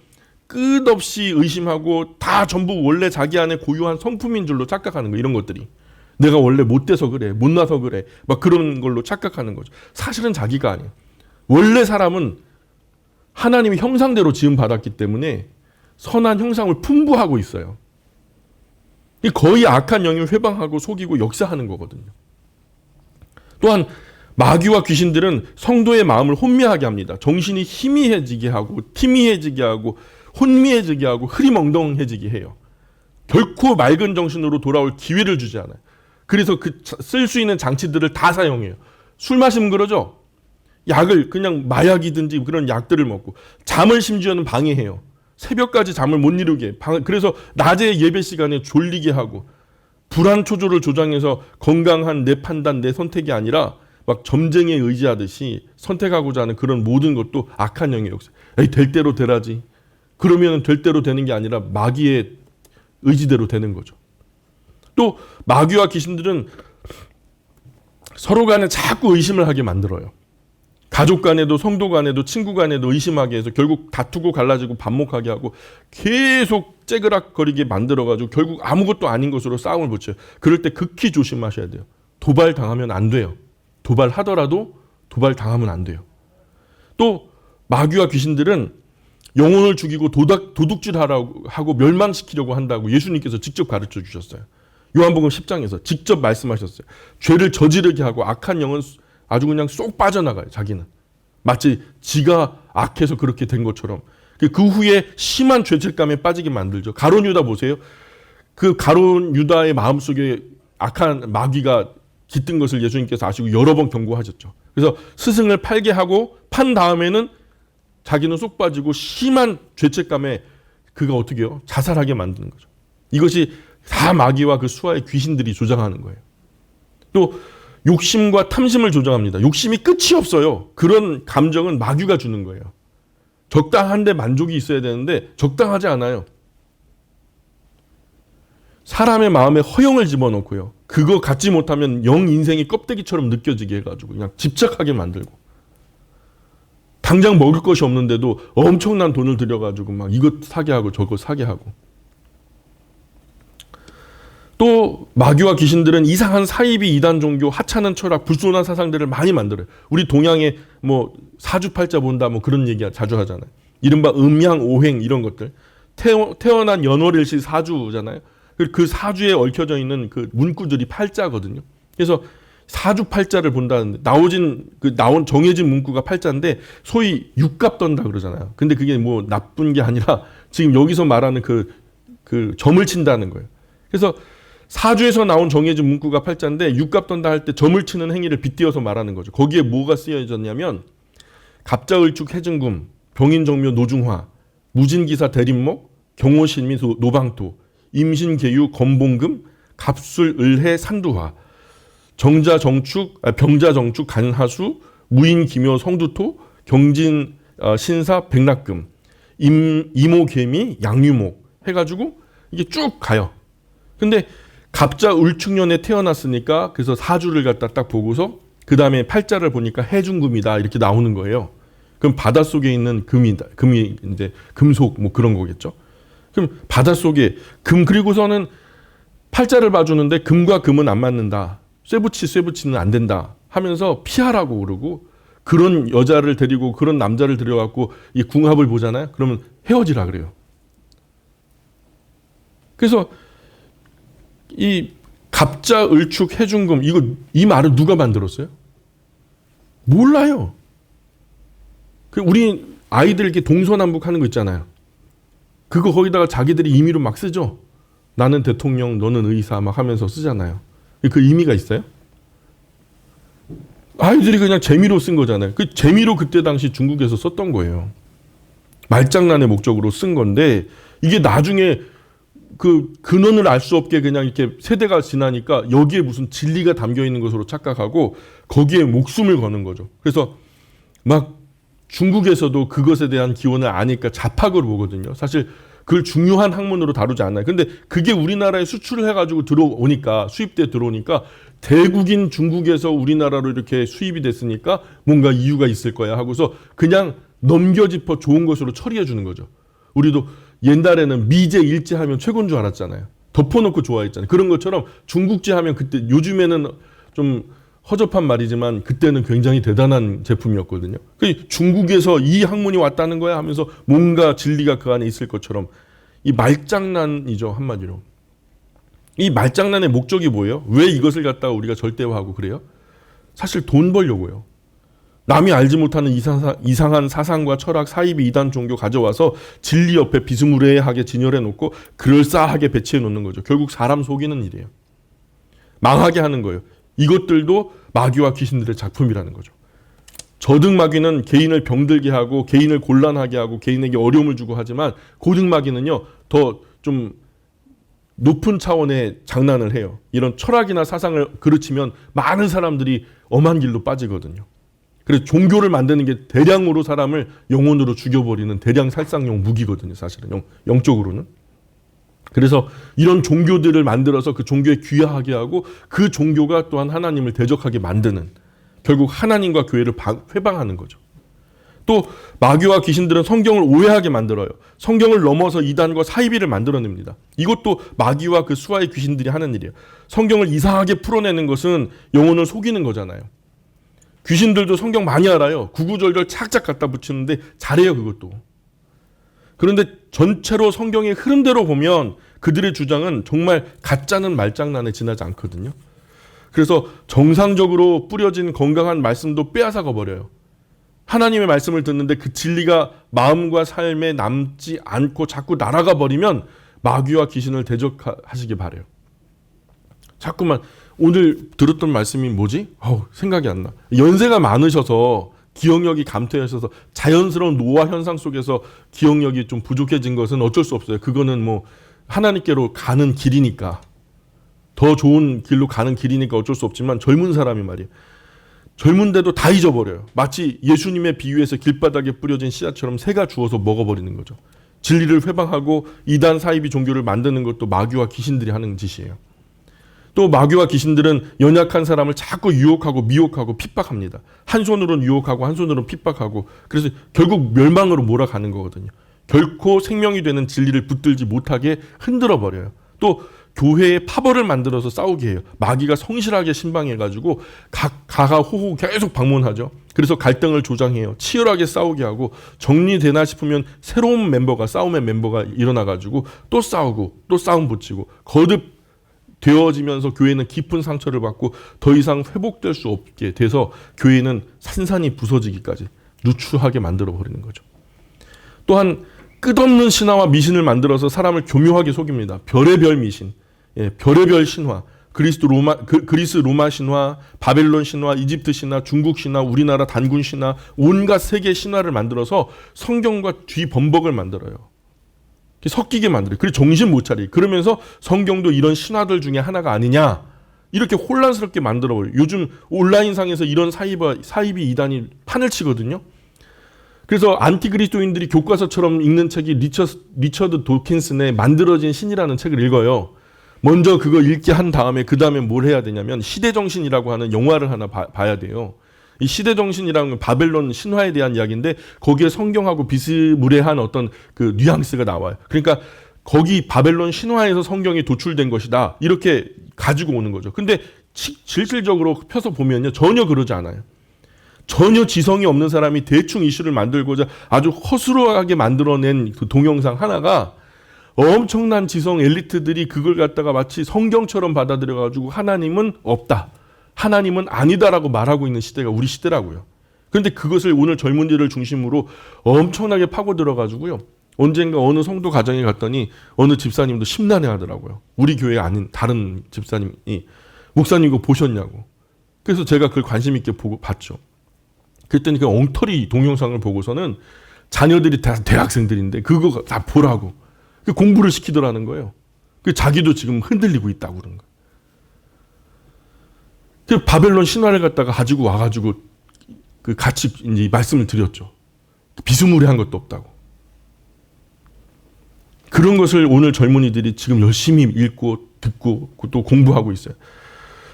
끝없이 의심하고 다 전부 원래 자기 안에 고유한 성품인 줄로 착각하는 거, 이런 것들이. 내가 원래 못돼서 그래, 못나서 그래, 막 그런 걸로 착각하는 거죠. 사실은 자기가 아니에요. 원래 사람은 하나님의 형상대로 지음받았기 때문에 선한 형상을 풍부하고 있어요. 거의 악한 영이 회방하고 속이고 역사하는 거거든요. 또한 마귀와 귀신들은 성도의 마음을 혼미하게 합니다. 정신이 희미해지게 하고, 티미해지게 하고, 혼미해지게 하고, 흐리멍덩해지게 해요. 결코 맑은 정신으로 돌아올 기회를 주지 않아요. 그래서 쓸 수 있는 장치들을 다 사용해요. 술 마시면 그러죠. 약을, 그냥 마약이든지 그런 약들을 먹고, 잠을 심지어는 방해해요. 새벽까지 잠을 못 이루게, 그래서 낮에 예배 시간에 졸리게 하고, 불안 초조를 조장해서 건강한 내 판단, 내 선택이 아니라 막 점쟁이에 의지하듯이 선택하고자 하는 그런 모든 것도 악한 영의 역사. 에이, 될 대로 되라지. 그러면 될 대로 되는 게 아니라 마귀의 의지대로 되는 거죠. 또 마귀와 귀신들은 서로 간에 자꾸 의심을 하게 만들어요. 가족 간에도, 성도 간에도, 친구 간에도 의심하게 해서 결국 다투고 갈라지고 반목하게 하고 계속 째그락거리게 만들어가지고 결국 아무것도 아닌 것으로 싸움을 붙여요. 그럴 때 극히 조심하셔야 돼요. 도발당하면 안 돼요. 도발하더라도 도발당하면 안 돼요. 또 마귀와 귀신들은 영혼을 죽이고 도둑질하라고 하고 멸망시키려고 한다고 예수님께서 직접 가르쳐 주셨어요. 요한복음 10장에서 직접 말씀하셨어요. 죄를 저지르게 하고 악한 영은 아주 그냥 쏙 빠져나가요. 자기는 마치 지가 악해서 그렇게 된 것처럼. 그 후에 심한 죄책감에 빠지게 만들죠. 가룟 유다 보세요. 그 가룟 유다의 마음속에 악한 마귀가 깃든 것을 예수님께서 아시고 여러 번 경고하셨죠. 그래서 스승을 팔게 하고 판 다음에는 자기는 쏙 빠지고 심한 죄책감에 그가 어떻게 해요? 자살하게 만드는 거죠. 이것이 다 마귀와 그 수하의 귀신들이 조장하는 거예요. 또 욕심과 탐심을 조장합니다. 욕심이 끝이 없어요. 그런 감정은 마귀가 주는 거예요. 적당한데 만족이 있어야 되는데 적당하지 않아요. 사람의 마음에 허영을 집어넣고요. 그거 갖지 못하면 영 인생이 껍데기처럼 느껴지게 해가지고 그냥 집착하게 만들고, 당장 먹을 것이 없는데도 엄청난 돈을 들여가지고 막 이것 사게 하고 저것 사게 하고. 또 마귀와 귀신들은 이상한 사이비 이단 종교, 하찮은 철학, 불순한 사상들을 많이 만들어요. 우리 동양에 뭐 사주팔자 본다 뭐 그런 얘기 자주 하잖아요. 이른바 음양오행 이런 것들. 태어난 연월일시 사주잖아요. 그 사주에 얽혀져 있는 그 문구들이 팔자거든요. 그래서 사주팔자를 본다는데 나온 정해진 문구가 팔자인데 소위 육갑 떤다 그러잖아요. 근데 그게 뭐 나쁜 게 아니라 지금 여기서 말하는 그 점을 친다는 거예요. 그래서 사주에서 나온 정해진 문구가 팔자인데 육갑 떤다 할 때 점을 치는 행위를 빗대어서 말하는 거죠. 거기에 뭐가 쓰여졌냐면 갑자을축 해증금, 병인정묘 노중화, 무진기사 대림목, 경호신미 노방토, 임신계유 건봉금, 갑술을해 산두화, 병자정축 간하수, 무인기묘 성두토, 경진 신사 백낙금, 이모개미 양유목 해가지고 이게 쭉 가요. 근데 갑자 을축년에 태어났으니까 그래서 사주를 갖다 딱 보고서 그 다음에 팔자를 보니까 해중금이다 이렇게 나오는 거예요. 그럼 바닷속에 있는 금이 이제 금속 뭐 그런 거겠죠. 그럼 바닷속에 그리고서는 팔자를 봐주는데 금과 금은 안 맞는다. 쇠붙이는 안 된다 하면서 피하라고 그러고 그런 여자를 데리고 그런 남자를 들여갖고 이 궁합을 보잖아요. 그러면 헤어지라 그래요. 그래서 이 갑자 을축 해중금 이 말을 누가 만들었어요? 몰라요. 우리 아이들 이렇게 동서남북 하는 거 있잖아요. 그거 거기다가 자기들이 임의로 막 쓰죠. 나는 대통령, 너는 의사 막 하면서 쓰잖아요. 그 의미가 있어요? 아이들이 그냥 재미로 쓴 거잖아요. 그 재미로 그때 당시 중국에서 썼던 거예요. 말장난의 목적으로 쓴 건데 이게 나중에 그 근원을 알 수 없게 그냥 이렇게 세대가 지나니까 여기에 무슨 진리가 담겨 있는 것으로 착각하고 거기에 목숨을 거는 거죠. 그래서 막 중국에서도 그것에 대한 기원을 아니까 자학으로 보거든요. 사실 그걸 중요한 학문으로 다루지 않아요. 근데 그게 우리나라에 수출을 해가지고 들어오니까 수입돼 들어오니까 대국인 중국에서 우리나라로 이렇게 수입이 됐으니까 뭔가 이유가 있을 거야 하고서 그냥 넘겨짚어 좋은 것으로 처리해 주는 거죠. 우리도 옛날에는 미제 일제 하면 최고인 줄 알았잖아요. 덮어놓고 좋아했잖아요. 그런 것처럼 중국제 하면 그때 요즘에는 좀 허접한 말이지만 그때는 굉장히 대단한 제품이었거든요. 중국에서 이 학문이 왔다는 거야 하면서 뭔가 진리가 그 안에 있을 것처럼 이 말장난이죠, 한마디로. 이 말장난의 목적이 뭐예요? 왜 이것을 갖다가 우리가 절대화하고 그래요? 사실 돈 벌려고요. 남이 알지 못하는 이상한 사상과 철학, 사이비 이단 종교 가져와서 진리 옆에 비스무리하게 진열해 놓고 그럴싸하게 배치해 놓는 거죠. 결국 사람 속이는 일이에요. 망하게 하는 거예요. 이것들도 마귀와 귀신들의 작품이라는 거죠. 저등마귀는 개인을 병들게 하고 개인을 곤란하게 하고 개인에게 어려움을 주고 하지만 고등마귀는요 더 좀 높은 차원의 장난을 해요. 이런 철학이나 사상을 그르치면 많은 사람들이 엄한 길로 빠지거든요. 그래서 종교를 만드는 게 대량으로 사람을 영혼으로 죽여버리는 대량 살상용 무기거든요. 사실은 영적으로는. 그래서 이런 종교들을 만들어서 그 종교에 귀화하게 하고 그 종교가 또한 하나님을 대적하게 만드는 결국 하나님과 교회를 회방하는 거죠. 또 마귀와 귀신들은 성경을 오해하게 만들어요. 성경을 넘어서 이단과 사이비를 만들어냅니다. 이것도 마귀와 그 수하의 귀신들이 하는 일이에요. 성경을 이상하게 풀어내는 것은 영혼을 속이는 거잖아요. 귀신들도 성경 많이 알아요. 구구절절 착착 갖다 붙이는데 잘해요, 그것도. 그런데 전체로 성경의 흐름대로 보면 그들의 주장은 정말 가짜는 말장난에 지나지 않거든요. 그래서 정상적으로 뿌려진 건강한 말씀도 빼앗아가 버려요. 하나님의 말씀을 듣는데 그 진리가 마음과 삶에 남지 않고 자꾸 날아가 버리면 마귀와 귀신을 대적하시기 바래요. 자꾸만 오늘 들었던 말씀이 뭐지? 생각이 안 나. 연세가 많으셔서 기억력이 감퇴하셔서 자연스러운 노화 현상 속에서 기억력이 좀 부족해진 것은 어쩔 수 없어요. 그거는 뭐 하나님께로 가는 길이니까 더 좋은 길로 가는 길이니까 어쩔 수 없지만 젊은 사람이 말이에요. 젊은데도 다 잊어버려요. 마치 예수님의 비유에서 길바닥에 뿌려진 씨앗처럼 새가 주워서 먹어버리는 거죠. 진리를 회방하고 이단 사이비 종교를 만드는 것도 마귀와 귀신들이 하는 짓이에요. 또 마귀와 귀신들은 연약한 사람을 자꾸 유혹하고 미혹하고 핍박합니다. 한 손으로는 유혹하고 한 손으로는 핍박하고 그래서 결국 멸망으로 몰아가는 거거든요. 결코 생명이 되는 진리를 붙들지 못하게 흔들어 버려요. 또 교회에 파벌을 만들어서 싸우게 해요. 마귀가 성실하게 신방해가지고 가가 호호 계속 방문하죠. 그래서 갈등을 조장해요. 치열하게 싸우게 하고 정리되나 싶으면 새로운 싸움의 멤버가 일어나가지고 또 싸우고 또 싸움 붙이고 거듭 되어지면서 교회는 깊은 상처를 받고 더 이상 회복될 수 없게 돼서 교회는 산산이 부서지기까지 누추하게 만들어버리는 거죠. 또한 끝없는 신화와 미신을 만들어서 사람을 교묘하게 속입니다. 별의별 미신, 별의별 신화, 그리스 로마 신화, 바벨론 신화, 이집트 신화, 중국 신화, 우리나라 단군 신화, 온갖 세계 신화를 만들어서 성경과 뒤범벅을 만들어요. 섞이게 만들어요. 그리고 정신 못 차리. 그러면서 성경도 이런 신화들 중에 하나가 아니냐 이렇게 혼란스럽게 만들어버려요. 요즘 온라인상에서 이런 사이비 이단이 판을 치거든요. 그래서 안티그리스도인들이 교과서처럼 읽는 책이 리처드 도킨슨의 만들어진 신이라는 책을 읽어요. 먼저 그거 읽게 한 다음에 그 다음에 뭘 해야 되냐면 시대정신이라고 하는 영화를 하나 봐야 돼요. 이 시대정신이라는 건 바벨론 신화에 대한 이야기인데 거기에 성경하고 비스무리한 어떤 그 뉘앙스가 나와요. 그러니까 거기 바벨론 신화에서 성경이 도출된 것이다. 이렇게 가지고 오는 거죠. 근데 실질적으로 펴서 보면요. 전혀 그러지 않아요. 전혀 지성이 없는 사람이 대충 이슈를 만들고자 아주 허술하게 만들어낸 그 동영상 하나가 엄청난 지성 엘리트들이 그걸 갖다가 마치 성경처럼 받아들여가지고 하나님은 없다, 하나님은 아니다라고 말하고 있는 시대가 우리 시대라고요. 그런데 그것을 오늘 젊은이들을 중심으로 엄청나게 파고들어가지고요. 언젠가 어느 성도 가정에 갔더니 어느 집사님도 심란해 하더라고요. 우리 교회 아닌 다른 집사님이 목사님 이거 보셨냐고. 그래서 제가 그걸 관심 있게 보고 봤죠. 그랬더니 그 엉터리 동영상을 보고서는 자녀들이 다 대학생들인데 그거 다 보라고 공부를 시키더라는 거예요. 그 자기도 지금 흔들리고 있다고 그런 거예요. 그 바벨론 신화를 갖다가 가지고 와가지고 그 같이 이제 말씀을 드렸죠. 비스무리한 것도 없다고. 그런 것을 오늘 젊은이들이 지금 열심히 읽고 듣고 또 공부하고 있어요.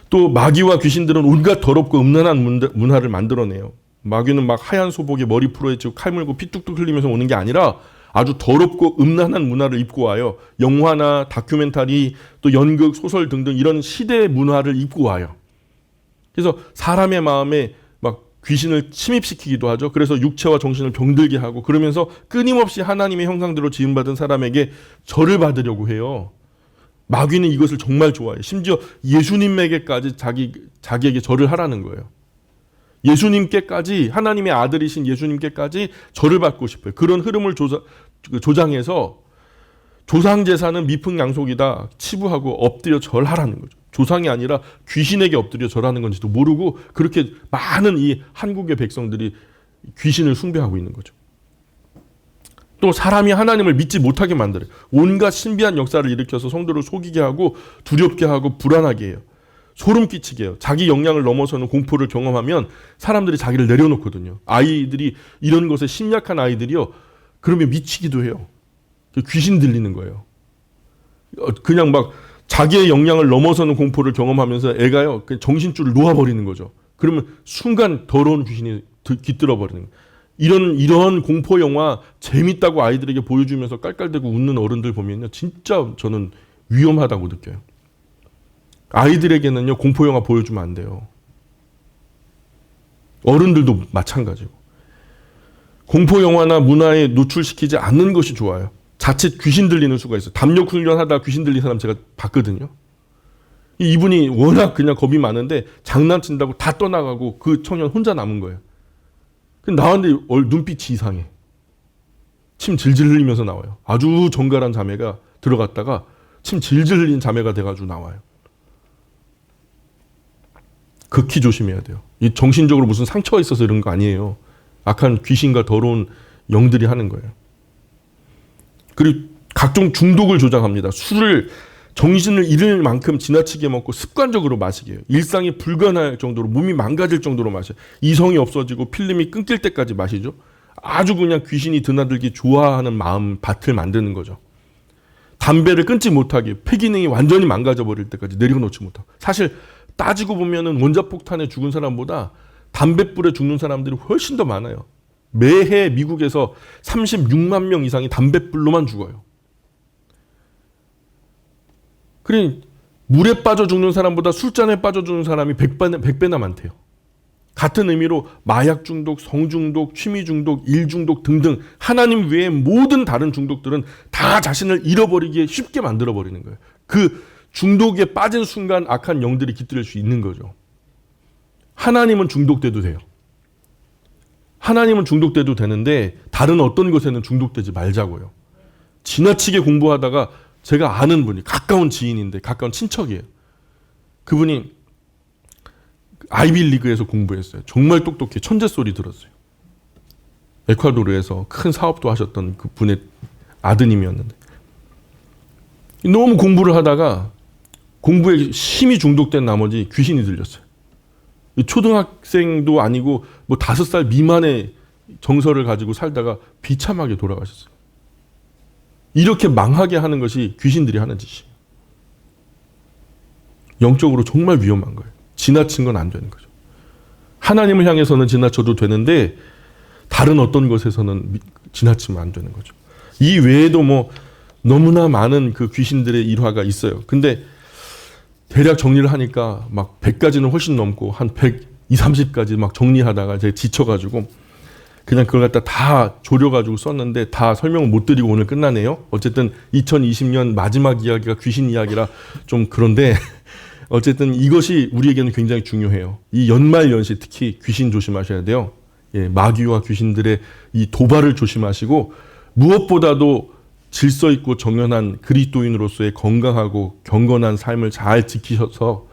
또 마귀와 귀신들은 온갖 더럽고 음란한 문화를 만들어내요. 마귀는 막 하얀 소복에 머리 풀어헤치고 칼 물고 피 뚝뚝 흘리면서 오는 게 아니라 아주 더럽고 음란한 문화를 입고 와요. 영화나 다큐멘터리 또 연극, 소설 등등 이런 시대 문화를 입고 와요. 그래서 사람의 마음에 막 귀신을 침입시키기도 하죠. 그래서 육체와 정신을 병들게 하고 그러면서 끊임없이 하나님의 형상대로 지음받은 사람에게 절을 받으려고 해요. 마귀는 이것을 정말 좋아해요. 심지어 예수님에게까지 자기에게 절을 하라는 거예요. 예수님께까지, 하나님의 아들이신 예수님께까지 절을 받고 싶어요. 그런 흐름을 조장해서 조상 제사는 미풍양속이다 치부하고 엎드려 절하라는 거죠. 조상이 아니라 귀신에게 엎드려 절하는 건지도 모르고 그렇게 많은 이 한국의 백성들이 귀신을 숭배하고 있는 거죠. 또 사람이 하나님을 믿지 못하게 만들어요. 온갖 신비한 역사를 일으켜서 성도를 속이게 하고 두렵게 하고 불안하게 해요. 소름 끼치게 해요. 자기 역량을 넘어서는 공포를 경험하면 사람들이 자기를 내려놓거든요. 아이들이 이런 것에 심약한 아이들이요. 그러면 미치기도 해요. 귀신 들리는 거예요. 그냥 막 자기의 역량을 넘어서는 공포를 경험하면서 애가요. 정신줄을 놓아버리는 거죠. 그러면 순간 더러운 귀신이 깃들어 버리는 거예요. 이런 공포 영화 재밌다고 아이들에게 보여주면서 깔깔대고 웃는 어른들 보면요. 진짜 저는 위험하다고 느껴요. 아이들에게는요. 공포 영화 보여주면 안 돼요. 어른들도 마찬가지고. 공포 영화나 문화에 노출시키지 않는 것이 좋아요. 자칫 귀신 들리는 수가 있어요. 담력 훈련하다 귀신 들린 사람 제가 봤거든요. 이분이 워낙 그냥 겁이 많은데 장난친다고 다 떠나가고 그 청년 혼자 남은 거예요. 나왔는데 눈빛이 이상해. 침 질질 흘리면서 나와요. 아주 정갈한 자매가 들어갔다가 침 질질 흘린 자매가 돼가지고 나와요. 극히 조심해야 돼요. 이 정신적으로 무슨 상처가 있어서 이런 거 아니에요. 악한 귀신과 더러운 영들이 하는 거예요. 그리고 각종 중독을 조장합니다. 술을 정신을 잃을 만큼 지나치게 먹고 습관적으로 마시게 해요. 일상이 불가능할 정도로 몸이 망가질 정도로 마셔요. 이성이 없어지고 필름이 끊길 때까지 마시죠. 아주 그냥 귀신이 드나들기 좋아하는 마음 밭을 만드는 거죠. 담배를 끊지 못하게 폐기능이 완전히 망가져 버릴 때까지 내려놓지 못하고. 사실 따지고 보면은 원자폭탄에 죽은 사람보다 담뱃불에 죽는 사람들이 훨씬 더 많아요. 매해 미국에서 36만 명 이상이 담뱃불로만 죽어요. 그러니 물에 빠져 죽는 사람보다 술잔에 빠져 죽는 사람이 100배나 많대요. 같은 의미로 마약 중독, 성 중독, 취미 중독, 일 중독 등등 하나님 외의 모든 다른 중독들은 다 자신을 잃어버리기에 쉽게 만들어버리는 거예요. 그 중독에 빠진 순간 악한 영들이 깃들일 수 있는 거죠. 하나님은 중독돼도 돼요. 하나님은 중독돼도 되는데 다른 어떤 것에는 중독되지 말자고요. 지나치게 공부하다가 제가 아는 분이 가까운 지인인데 가까운 친척이에요. 그분이 아이비리그에서 공부했어요. 정말 똑똑해. 천재 소리 들었어요. 에콰도르에서 큰 사업도 하셨던 그 분의 아드님이었는데 너무 공부를 하다가 공부에 심히 중독된 나머지 귀신이 들렸어요. 초등학생도 아니고 뭐 5살 미만의 정서를 가지고 살다가 비참하게 돌아가셨어요. 이렇게 망하게 하는 것이 귀신들이 하는 짓이에요. 영적으로 정말 위험한 거예요. 지나친 건 안 되는 거죠. 하나님을 향해서는 지나쳐도 되는데 다른 어떤 것에서는 지나치면 안 되는 거죠. 이 외에도 뭐 너무나 많은 그 귀신들의 일화가 있어요. 근데 대략 정리를 하니까 막 100가지는 훨씬 넘고 한 120, 30가지 막 정리하다가 제가 지쳐가지고 그냥 그걸 갖다 다 조려가지고 썼는데 다 설명을 못 드리고 오늘 끝나네요. 어쨌든 2020년 마지막 이야기가 귀신 이야기라 좀 그런데 어쨌든 이것이 우리에게는 굉장히 중요해요. 이 연말연시 특히 귀신 조심하셔야 돼요. 예, 마귀와 귀신들의 이 도발을 조심하시고 무엇보다도 질서 있고 정연한 그리스도인으로서의 건강하고 경건한 삶을 잘 지키셔서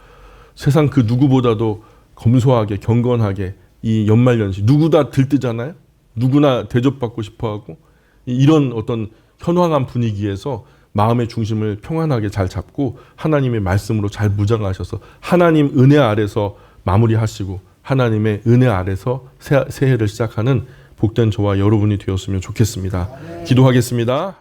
세상 그 누구보다도 검소하게 경건하게 이 연말연시 누구 다 들뜨잖아요. 누구나 대접받고 싶어하고 이런 어떤 현황한 분위기에서 마음의 중심을 평안하게 잘 잡고 하나님의 말씀으로 잘 무장하셔서 하나님 은혜 아래서 마무리하시고 하나님의 은혜 아래서 새해를 시작하는 복된 저와 여러분이 되었으면 좋겠습니다. 기도하겠습니다.